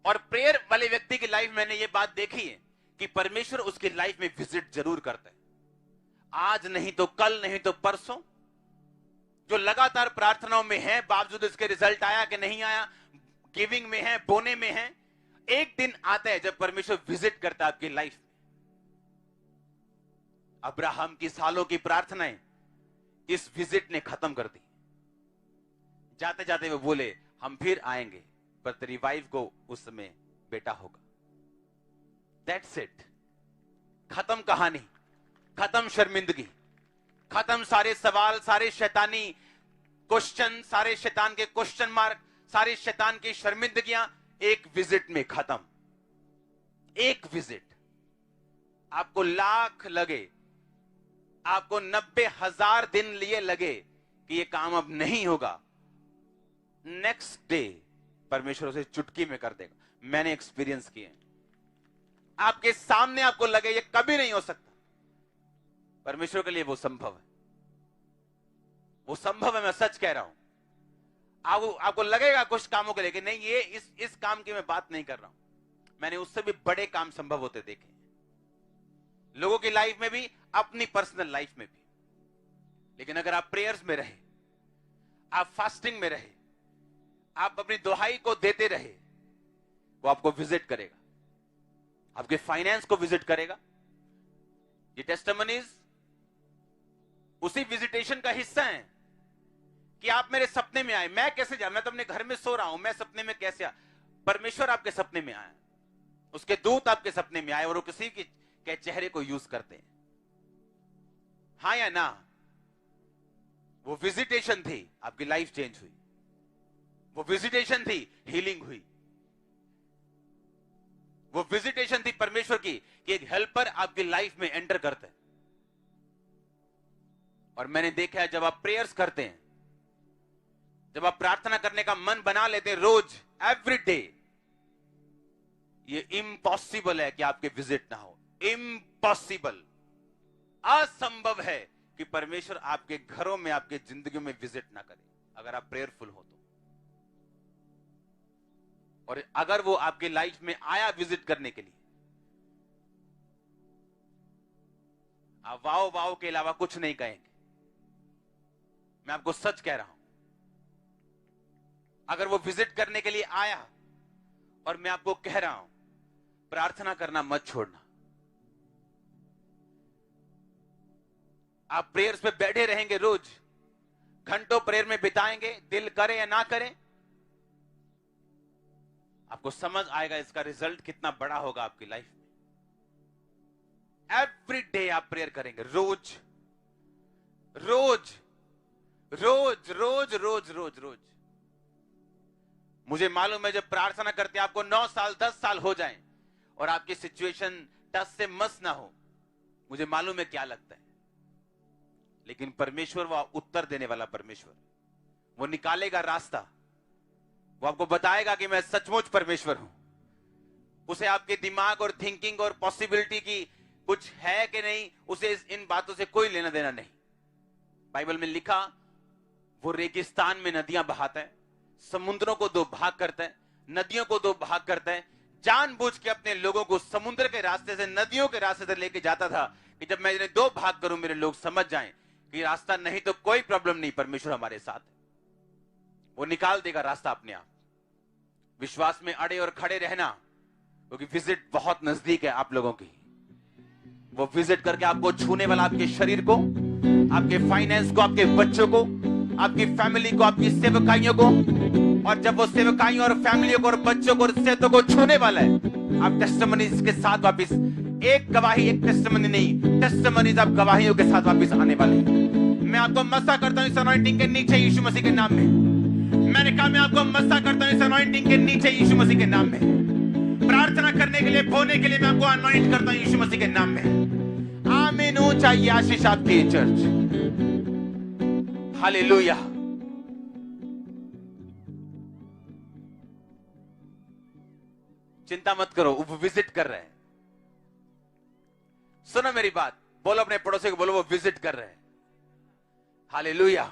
और प्रेयर वाले व्यक्ति की लाइफ मैंने ये बात देखी है कि परमेश्वर उसकी लाइफ में विजिट जरूर करता है, आज नहीं तो कल, नहीं तो परसों। जो लगातार प्रार्थनाओं में है, बावजूद इसके रिजल्ट आया कि नहीं आया, गिविंग में है, बोने में है, एक दिन आता है जब परमेश्वर विजिट करता है आपकी लाइफ में। अब्राहम की सालों की प्रार्थनाएं इस विजिट ने खत्म कर दी। जाते जाते वो बोले हम फिर आएंगे, पर तेरी वाइफ को उस समय बेटा होगा। That's it. खत्म कहानी, खत्म शर्मिंदगी, खत्म सारे सवाल, सारे शैतानी क्वेश्चन, सारे शैतान के क्वेश्चन मार्क, सारे शैतान की शर्मिंदगियां एक विजिट में खत्म। एक विजिट। आपको लाख लगे, आपको 90,000 दिन लिए लगे कि ये काम अब नहीं होगा, नेक्स्ट डे परमेश्वर उसे चुटकी में कर देगा। मैंने एक्सपीरियंस किए। आपके सामने आपको लगे ये कभी नहीं हो सकता, परमेश्वर के लिए वो संभव है। वो संभव है, मैं सच कह रहा हूं। आपको लगेगा कुछ कामों के लेके नहीं, ये इस काम की मैं बात नहीं कर रहा हूं। मैंने उससे भी बड़े काम संभव होते देखे, लोगों की लाइफ में भी, अपनी पर्सनल लाइफ में भी। लेकिन अगर आप प्रेयर्स में रहे, आप फास्टिंग में रहे, आप अपनी दुहाई को देते रहे, वो आपको विजिट करेगा, आपके फाइनेंस को विजिट करेगा। ये टेस्टिमनीज उसी विजिटेशन का हिस्सा है कि आप मेरे सपने में आए। मैं कैसे जा, मैं तो अपने घर में सो रहा हूं, मैं सपने में कैसे आया? परमेश्वर आपके सपने में आया, उसके दूत आपके सपने में आए और वो किसी के चेहरे को यूज करते हैं। हाँ या ना? वो विजिटेशन थी, आपकी लाइफ चेंज हुई। वो विजिटेशन थी, हीलिंग हुई। वो विजिटेशन थी परमेश्वर की कि एक हेल्पर आपकी लाइफ में एंटर करते हैं। और मैंने देखा है जब आप प्रेयर्स करते हैं, जब आप प्रार्थना करने का मन बना लेते हैं रोज, एवरी डे, ये इम्पॉसिबल है कि आपके विजिट ना हो। इम्पॉसिबल, असंभव है कि परमेश्वर आपके घरों में, आपके जिंदगियों में विजिट ना करे, अगर आप प्रेयरफुल हो तो। और अगर वो आपके लाइफ में आया विजिट करने के लिए, आप वाओ वाओ के अलावा कुछ नहीं कहेंगे। मैं आपको सच कह रहा हूं, अगर वो विजिट करने के लिए आया, और मैं आपको कह रहा हूं, प्रार्थना करना मत छोड़ना। आप प्रेयर्स पे बैठे रहेंगे, रोज घंटों प्रेयर में बिताएंगे, दिल करे या ना करे, आपको समझ आएगा इसका रिजल्ट कितना बड़ा होगा आपकी लाइफ में। एवरी डे आप प्रेयर करेंगे, रोज रोज रोज रोज रोज रोज रोज। मुझे मालूम है जब प्रार्थना करते आपको 9 साल 10 साल हो जाएं और आपकी सिचुएशन टस से मस ना हो, मुझे मालूम है क्या लगता है। लेकिन परमेश्वर वो उत्तर देने वाला परमेश्वर, वो निकालेगा रास्ता, वो आपको बताएगा कि मैं सचमुच परमेश्वर हूं। उसे आपके दिमाग और थिंकिंग और पॉसिबिलिटी की कुछ है कि नहीं, उसे इन बातों से कोई लेना देना नहीं। बाइबल में लिखा, वो रेगिस्तान में नदियां बहाता है, समुद्रों को 2 भाग करता है, नदियों को 2 भाग करता है। जानबूझ के अपने लोगों को समुद्र के रास्ते से, नदियों के रास्ते से लेके जाता था कि जब मैं इन्हें 2 भाग करूं, मेरे लोग समझ जाएं कि रास्ता नहीं तो कोई प्रॉब्लम नहीं, परमेश्वर हमारे साथ है, वो निकाल देगा रास्ता अपने आप। विश्वास में अड़े और खड़े रहना, क्योंकि विजिट बहुत नजदीक है आप लोगों की। वो विजिट करके आपको छूने वाला, आपके शरीर को, आपके फाइनेंस को, आपके बच्चों को, आपकी फैमिली को, आपकी सेवकाइयों को। और जब वो सेवकाइयों और फैमिलियों को और बच्चों को और सेवकों को छूने वाला है, आप टेस्टिमनीज के साथ वापिस, एक गवाही, एक टेस्टिमनी नहीं, टेस्टिमनीज आप गवाहियों के साथ वापिस आने वाले हैं। मैं आपको मसा करता हूं इस अनॉइंटिंग के नीचे यीशु मसीह के नाम में। मैंने कहा मैं आपको मसा करता हूं इस अनॉइंटिंग के नीचे यीशु मसीह के नाम में। प्रार्थना करने के लिए, बोने के लिए मैं आपको अनॉइंट करता हूं यीशु मसीह के नाम में। आमीन हो चाहिए आशीष आपकी चर्च। हालेलुया। चिंता मत करो, वो विजिट कर रहे हैं। सुनो मेरी बात, बोलो अपने पड़ोसी को, बोलो वो विजिट कर रहे हैं। हालेलुया।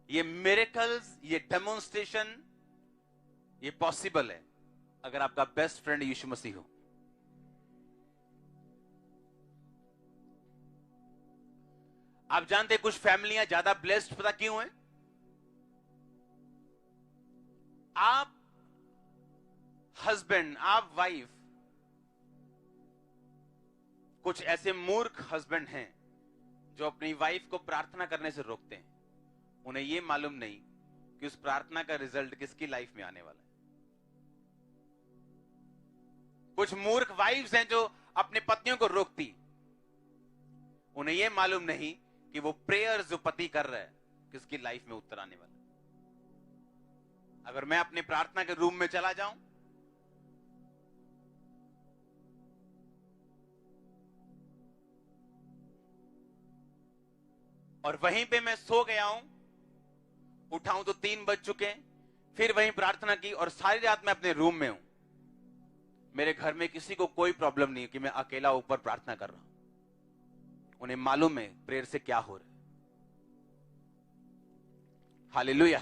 ये मिरेकल्स, ये डेमोन्स्ट्रेशन, ये पॉसिबल है अगर आपका बेस्ट फ्रेंड यीशु मसीह हो। आप जानते हैं कुछ फैमिलियां ज्यादा ब्लेस्ड पता क्यों है? आप हस्बैंड, आप वाइफ, कुछ ऐसे मूर्ख हस्बैंड हैं जो अपनी वाइफ को प्रार्थना करने से रोकते हैं, उन्हें यह मालूम नहीं कि उस प्रार्थना का रिजल्ट किसकी लाइफ में आने वाला है। कुछ मूर्ख वाइफ्स हैं जो अपने पतियों को रोकती, उन्हें यह मालूम नहीं कि वो प्रेयर जो पति कर रहा है किसकी लाइफ में उत्तर आने वाला है। अगर मैं अपने प्रार्थना के रूम में चला जाऊं और वहीं पे मैं सो गया हूं, उठाऊं तो 3 बज चुके हैं, फिर वहीं प्रार्थना की और सारी रात मैं अपने रूम में हूं, मेरे घर में किसी को कोई प्रॉब्लम नहीं है कि मैं अकेला ऊपर प्रार्थना कर रहा हूं। उन्हें मालूम है प्रेयर से क्या हो रहा है। हालेलुया।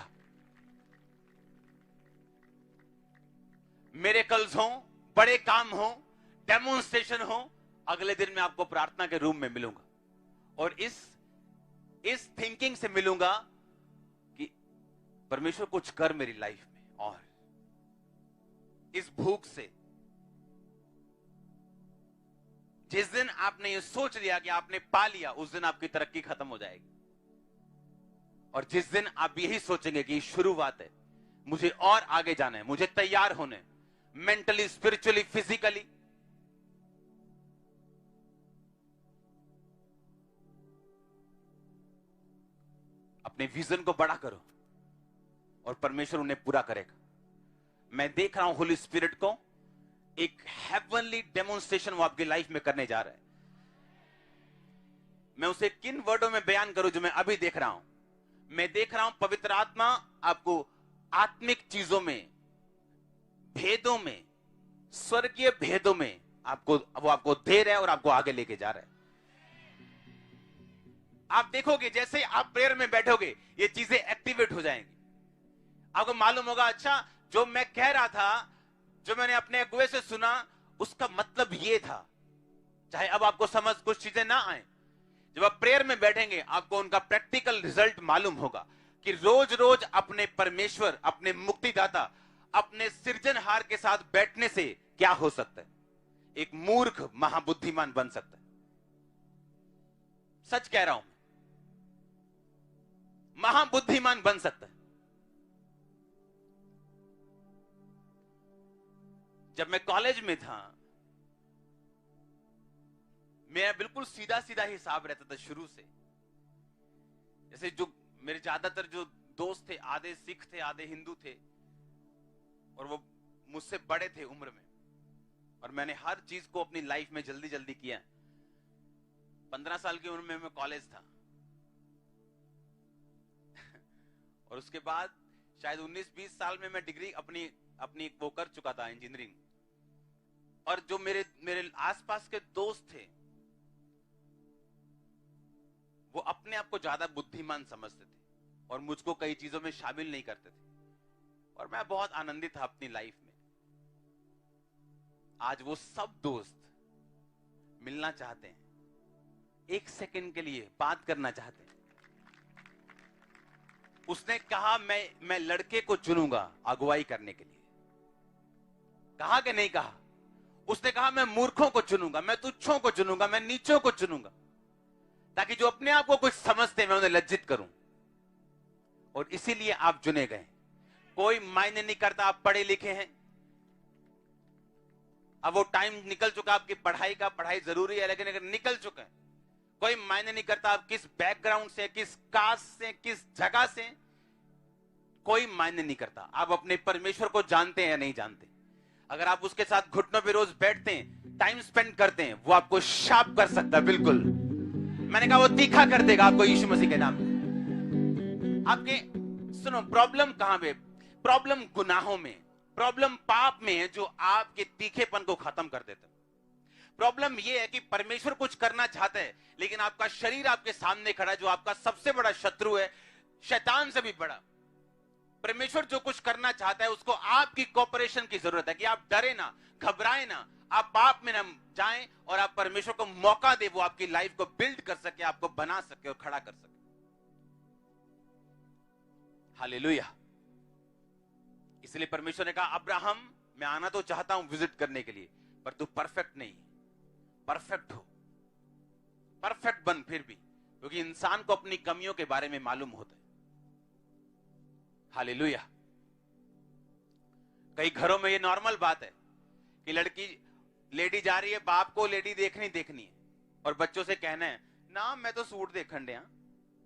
मिरेकल्स हो, बड़े काम हो, डेमोन्स्ट्रेशन हो, अगले दिन मैं आपको प्रार्थना के रूम में मिलूंगा और इस थिंकिंग से मिलूंगा कि परमेश्वर कुछ कर मेरी लाइफ में, और इस भूख से जिस दिन आपने ये सोच लिया कि आपने पा लिया, उस दिन आपकी तरक्की खत्म हो जाएगी। और जिस दिन आप यही सोचेंगे कि शुरुआत है, मुझे और आगे जाना है, मुझे तैयार होने, मेंटली, स्पिरिचुअली, फिजिकली, अपने विजन को बड़ा करो और परमेश्वर उन्हें पूरा करेगा। मैं देख रहा हूं होली स्पिरिट को एक हेवनली डेमोन्स्ट्रेशन वो आपकी लाइफ में करने जा रहा है। मैं उसे किन वर्डों में बयान करूं जो मैं अभी देख रहा हूं। मैं देख रहा हूं पवित्र आत्मा आपको आत्मिक चीजों में, भेदों में, स्वर्गीय भेदों में वो आपको दे रहा है और आपको आगे लेके जा रहा है। आप देखोगे जैसे आप प्रेयर में बैठोगे ये चीजें एक्टिवेट हो जाएंगी। आपको मालूम होगा, अच्छा जो मैं कह रहा था, जो मैंने अपने अगुए से सुना, उसका मतलब ये था। चाहे अब आपको समझ कुछ चीजें ना आए, जब आप प्रेयर में बैठेंगे आपको उनका प्रैक्टिकल रिजल्ट मालूम होगा कि रोज रोज अपने परमेश्वर, अपने मुक्तिदाता, अपने सृजनहार के साथ बैठने से क्या हो सकता है। एक मूर्ख महाबुद्धिमान बन सकता है। सच कह रहा हूं, महाबुद्धिमान बन सकता है। जब मैं कॉलेज में था, मेरा बिल्कुल सीधा सीधा हिसाब रहता था शुरू से। जैसे जो मेरे ज्यादातर जो दोस्त थे, आधे सिख थे, आधे हिंदू थे, और वो मुझसे बड़े थे उम्र में, और मैंने हर चीज को अपनी लाइफ में जल्दी जल्दी किया। 15 साल की उम्र में मैं कॉलेज था और उसके बाद शायद 19-20 साल में मैं डिग्री अपनी वो कर चुका था, इंजीनियरिंग। और जो मेरे आसपास के दोस्त थे वो अपने आप को ज्यादा बुद्धिमान समझते थे और मुझको कई चीजों में शामिल नहीं करते थे, और मैं बहुत आनंदित था अपनी लाइफ में। आज वो सब दोस्त मिलना चाहते हैं, 1 सेकंड के लिए बात करना चाहते हैं। उसने कहा मैं लड़के को चुनूंगा अगुवाई करने के लिए। कहा कि नहीं कहा? उसने कहा मैं मूर्खों को चुनूंगा, मैं तुच्छों को चुनूंगा, मैं नीचों को चुनूंगा, ताकि जो अपने आप को कुछ समझते हैं मैं उन्हें लज्जित करूं। और इसीलिए आप चुने गए। कोई मायने नहीं करता आप पढ़े लिखे हैं। अब वो टाइम निकल चुका आपकी पढ़ाई का। पढ़ाई जरूरी है, लेकिन अगर निकल चुका है, कोई मायने नहीं करता आप किस बैकग्राउंड से, किस कास्ट से, किस जगह से, कोई मायने नहीं करता। आप अपने परमेश्वर को जानते हैं या नहीं जानते। अगर आप उसके साथ घुटनों पे रोज बैठते हैं, टाइम स्पेंड करते हैं, वो आपको शार्प कर सकता है। बिल्कुल, मैंने कहा वो तीखा कर देगा आपको यीशु मसीह के नाम में। आपके सुनो, प्रॉब्लम कहां पे? प्रॉब्लम गुनाहों में, प्रॉब्लम पाप में है, जो आपके तीखेपन को खत्म कर देता है। प्रॉब्लम यह है कि परमेश्वर कुछ करना चाहता है, लेकिन आपका शरीर आपके सामने खड़ा है, जो आपका सबसे बड़ा शत्रु है, शैतान से भी बड़ा। परमेश्वर जो कुछ करना चाहता है उसको आपकी कोऑपरेशन की जरूरत है, कि आप डरे ना, घबराए ना, आप पाप में ना जाएं, और आप परमेश्वर को मौका दे वो आपकी लाइफ को बिल्ड कर सके, आपको बना सके और खड़ा कर सके। हालेलुया। इसलिए परमेश्वर ने कहा, अब्राहम मैं आना तो चाहता हूं विजिट करने के लिए, पर तू परफेक्ट नहीं, परफेक्ट हो, परफेक्ट बन, फिर भी क्योंकि इंसान को अपनी कमियों के बारे में मालूम होता है। हालेलुया। कई घरों में ये नॉर्मल बात है कि लेडी जा रही है, बाप को लेडी देखनी है और बच्चों से कहना है ना मैं तो सूट देखन दिया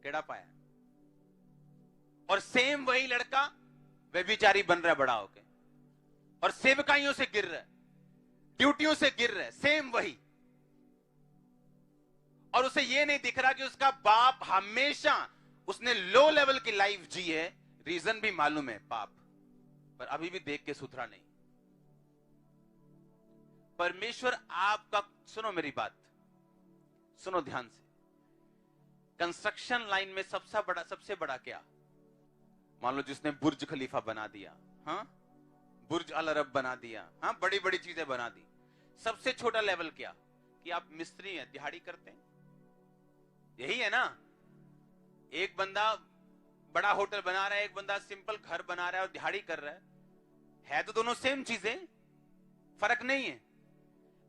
केड़ा पाया। और सेम वही लड़का व्यभिचारी बन रहा है बड़ा होके और सेवकाइयों से गिर रहा है, ड्यूटियों से गिर रहा है, सेम वही। और उसे ये नहीं दिख रहा कि उसका बाप हमेशा उसने लो लेवल की लाइफ जी है, रीजन भी मालूम है पाप, पर अभी भी देख के सुथरा नहीं। परमेश्वर आपका, सुनो मेरी बात, सुनो ध्यान से। कंस्ट्रक्शन लाइन में सबसे बड़ा क्या? मान लो जिसने बुर्ज खलीफा बना दिया, हाँ, बुर्ज अल अरब बना दिया, हाँ, बड़ी बड़ी चीजें बना दी। सबसे छोटा लेवल क्या? कि आप मिस्त्री हैं, दिहाड़ी करते हैं, यही है ना। एक बंदा बड़ा होटल बना रहा है, एक बंदा सिंपल घर बना रहा है और दिहाड़ी कर रहा है तो दोनों सेम चीजें, फर्क नहीं है।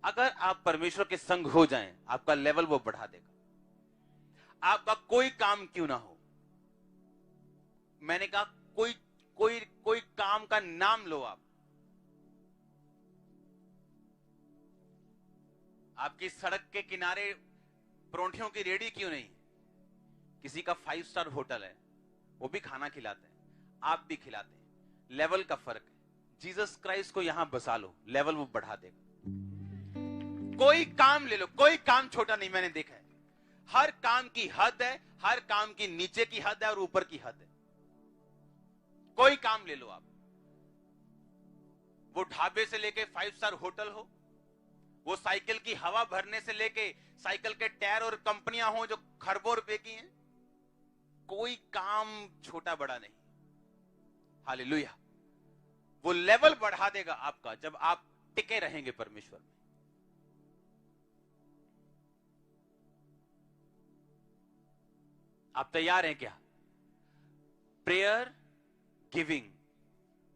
अगर आप परमेश्वर के संग हो जाएं, आपका लेवल वो बढ़ा देगा। आपका कोई काम क्यों ना हो, मैंने कहा कोई काम का नाम लो आप। आपकी सड़क के किनारे परोंठियों की रेडी क्यों नहीं? किसी का 5 स्टार होटल है, वो भी खाना खिलाते हैं, आप भी खिलाते हैं। लेवल का फर्क है। जीसस क्राइस्ट को यहां बसा लो, लेवल वो बढ़ा देगा। कोई काम ले लो, कोई काम छोटा नहीं, मैंने देखा है। हर काम की हद है, हर काम की नीचे की हद है और ऊपर की हद है। कोई काम ले लो आप, वो ढाबे से लेके 5 स्टार होटल हो, वो साइकिल की हवा भरने से लेके साइकिल के टायर और कंपनियां हो जो खरबों रुपए की हैं, कोई काम छोटा बड़ा नहीं। हालेलुया। वो लेवल बढ़ा देगा आपका जब आप टिके रहेंगे परमेश्वर में। आप तैयार हैं क्या? प्रेयर, गिविंग,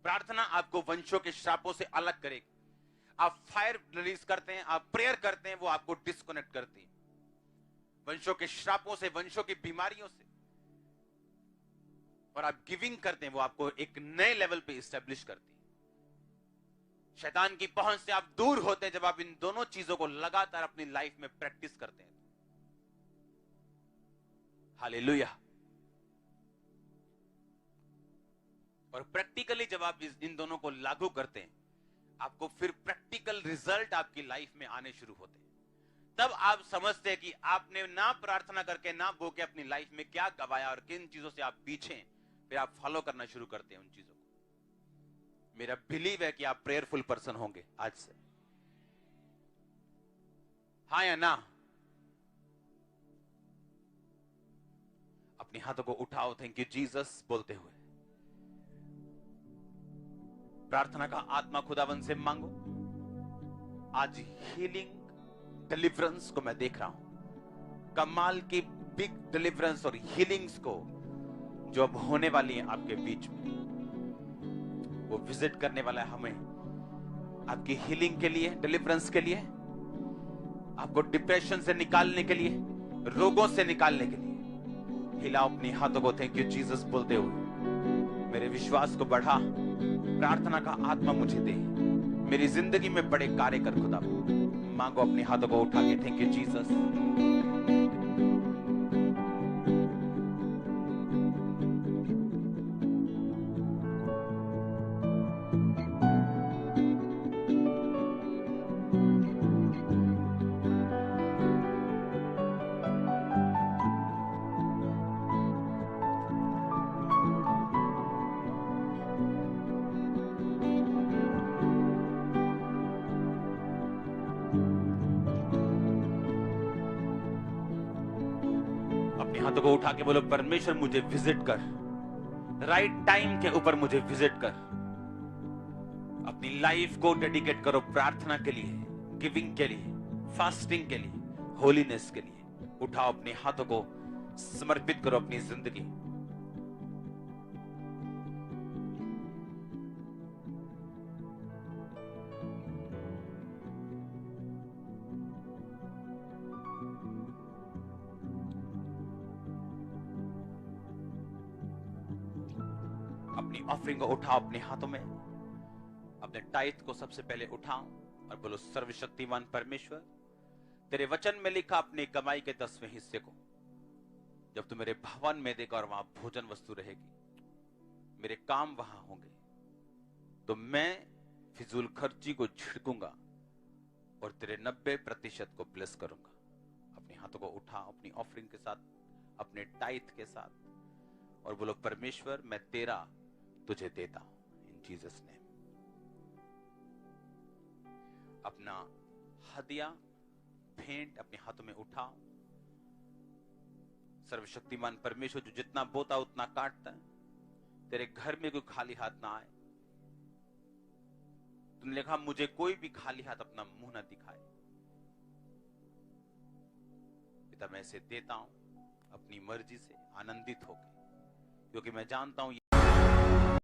प्रार्थना आपको वंशों के श्रापों से अलग करेगी। आप फायर रिलीज करते हैं, आप प्रेयर करते हैं, वो आपको डिस्कनेक्ट करती है वंशों के श्रापों से, वंशों की बीमारियों से। और आप गिविंग करते हैं, वो आपको एक नए लेवल पे एस्टेब्लिश करती है। शैतान की पहुंच से आप दूर होते हैं जब आप इन दोनों चीजों को लगातार अपनी लाइफ में प्रैक्टिस करते हैं। हालेलुया। और प्रैक्टिकली जब आप इन दोनों को लागू करते हैं, आपको फिर प्रैक्टिकल रिजल्ट आपकी लाइफ में आने शुरू होते हैं। तब आप समझते हैं कि आपने ना प्रार्थना करके, ना बो के अपनी लाइफ में क्या गवाया और किन चीजों से आप पीछे, फिर आप फॉलो करना शुरू करते हैं उन चीजों को। मेरा बिलीव है कि आप प्रेयरफुल पर्सन होंगे आज से, हाँ या ना? अपने हाथों को उठाओ, थैंक यू जीसस बोलते हुए प्रार्थना का आत्मा खुदावन से मांगो। आज हीलिंग, डिलीवरेंस को मैं देख रहा हूं, कमाल की बिग डिलीवरेंस और हीलिंग्स को जो अब होने वाली है आपके बीच में, वो विजिट करने वाला है हमें आपकी हीलिंग के लिए, डिलीवरेंस के लिए, आपको डिप्रेशन से निकालने के लिए, रोगों से निकालने के लिए। हिलाओ अपने हाथों को थैंक यू जीसस बोलते हुए। मेरे विश्वास को बढ़ा, प्रार्थना का आत्मा मुझे दे, मेरी जिंदगी में बड़े कार्य कर खुदा। मांगो अपने हाथों को उठा के, थैंक यू जीसस। हाथों को उठा के बोलो, परमेश्वर मुझे विजिट कर, राइट टाइम के ऊपर मुझे विजिट कर। अपनी लाइफ को डेडिकेट करो प्रार्थना के लिए, गिविंग के लिए, फास्टिंग के लिए, होलीनेस के लिए। उठाओ अपने हाथों को, समर्पित करो अपनी जिंदगी। अपनी ऑफरिंग को उठाओ अपने हाथों में, अपने टाइट को सबसे पहले उठाओ और बोलो, सर्वशक्तिमान परमेश्वर, तेरे वचन में लिखा अपनी कमाई के 10वें हिस्से को जब तू मेरे भवन में देगा और वहां भोजन वस्तु रहेगी, मेरे काम वहां होंगे, तो मैं फिजूल खर्ची को छिड़कूंगा और तेरे 90% को ब्लेस करूंगा। अपने हाथों को उठाओ अपनी ऑफरिंग के साथ, अपने टाइट के साथ और बोलो, परमेश्वर मैं तेरा तुझे देता हूं इन जीसस नेम। अपना हदिया भेंट अपने हाथों में उठाओ। सर्वशक्तिमान परमेश्वर जो जितना बोता उतना काटता है, तेरे घर में कोई खाली हाथ ना आए। तुमने लिखा मुझे कोई भी खाली हाथ अपना मुंह ना दिखाए। पिता मैं इसे देता हूं अपनी मर्जी से आनंदित होकर, क्योंकि मैं जानता हूं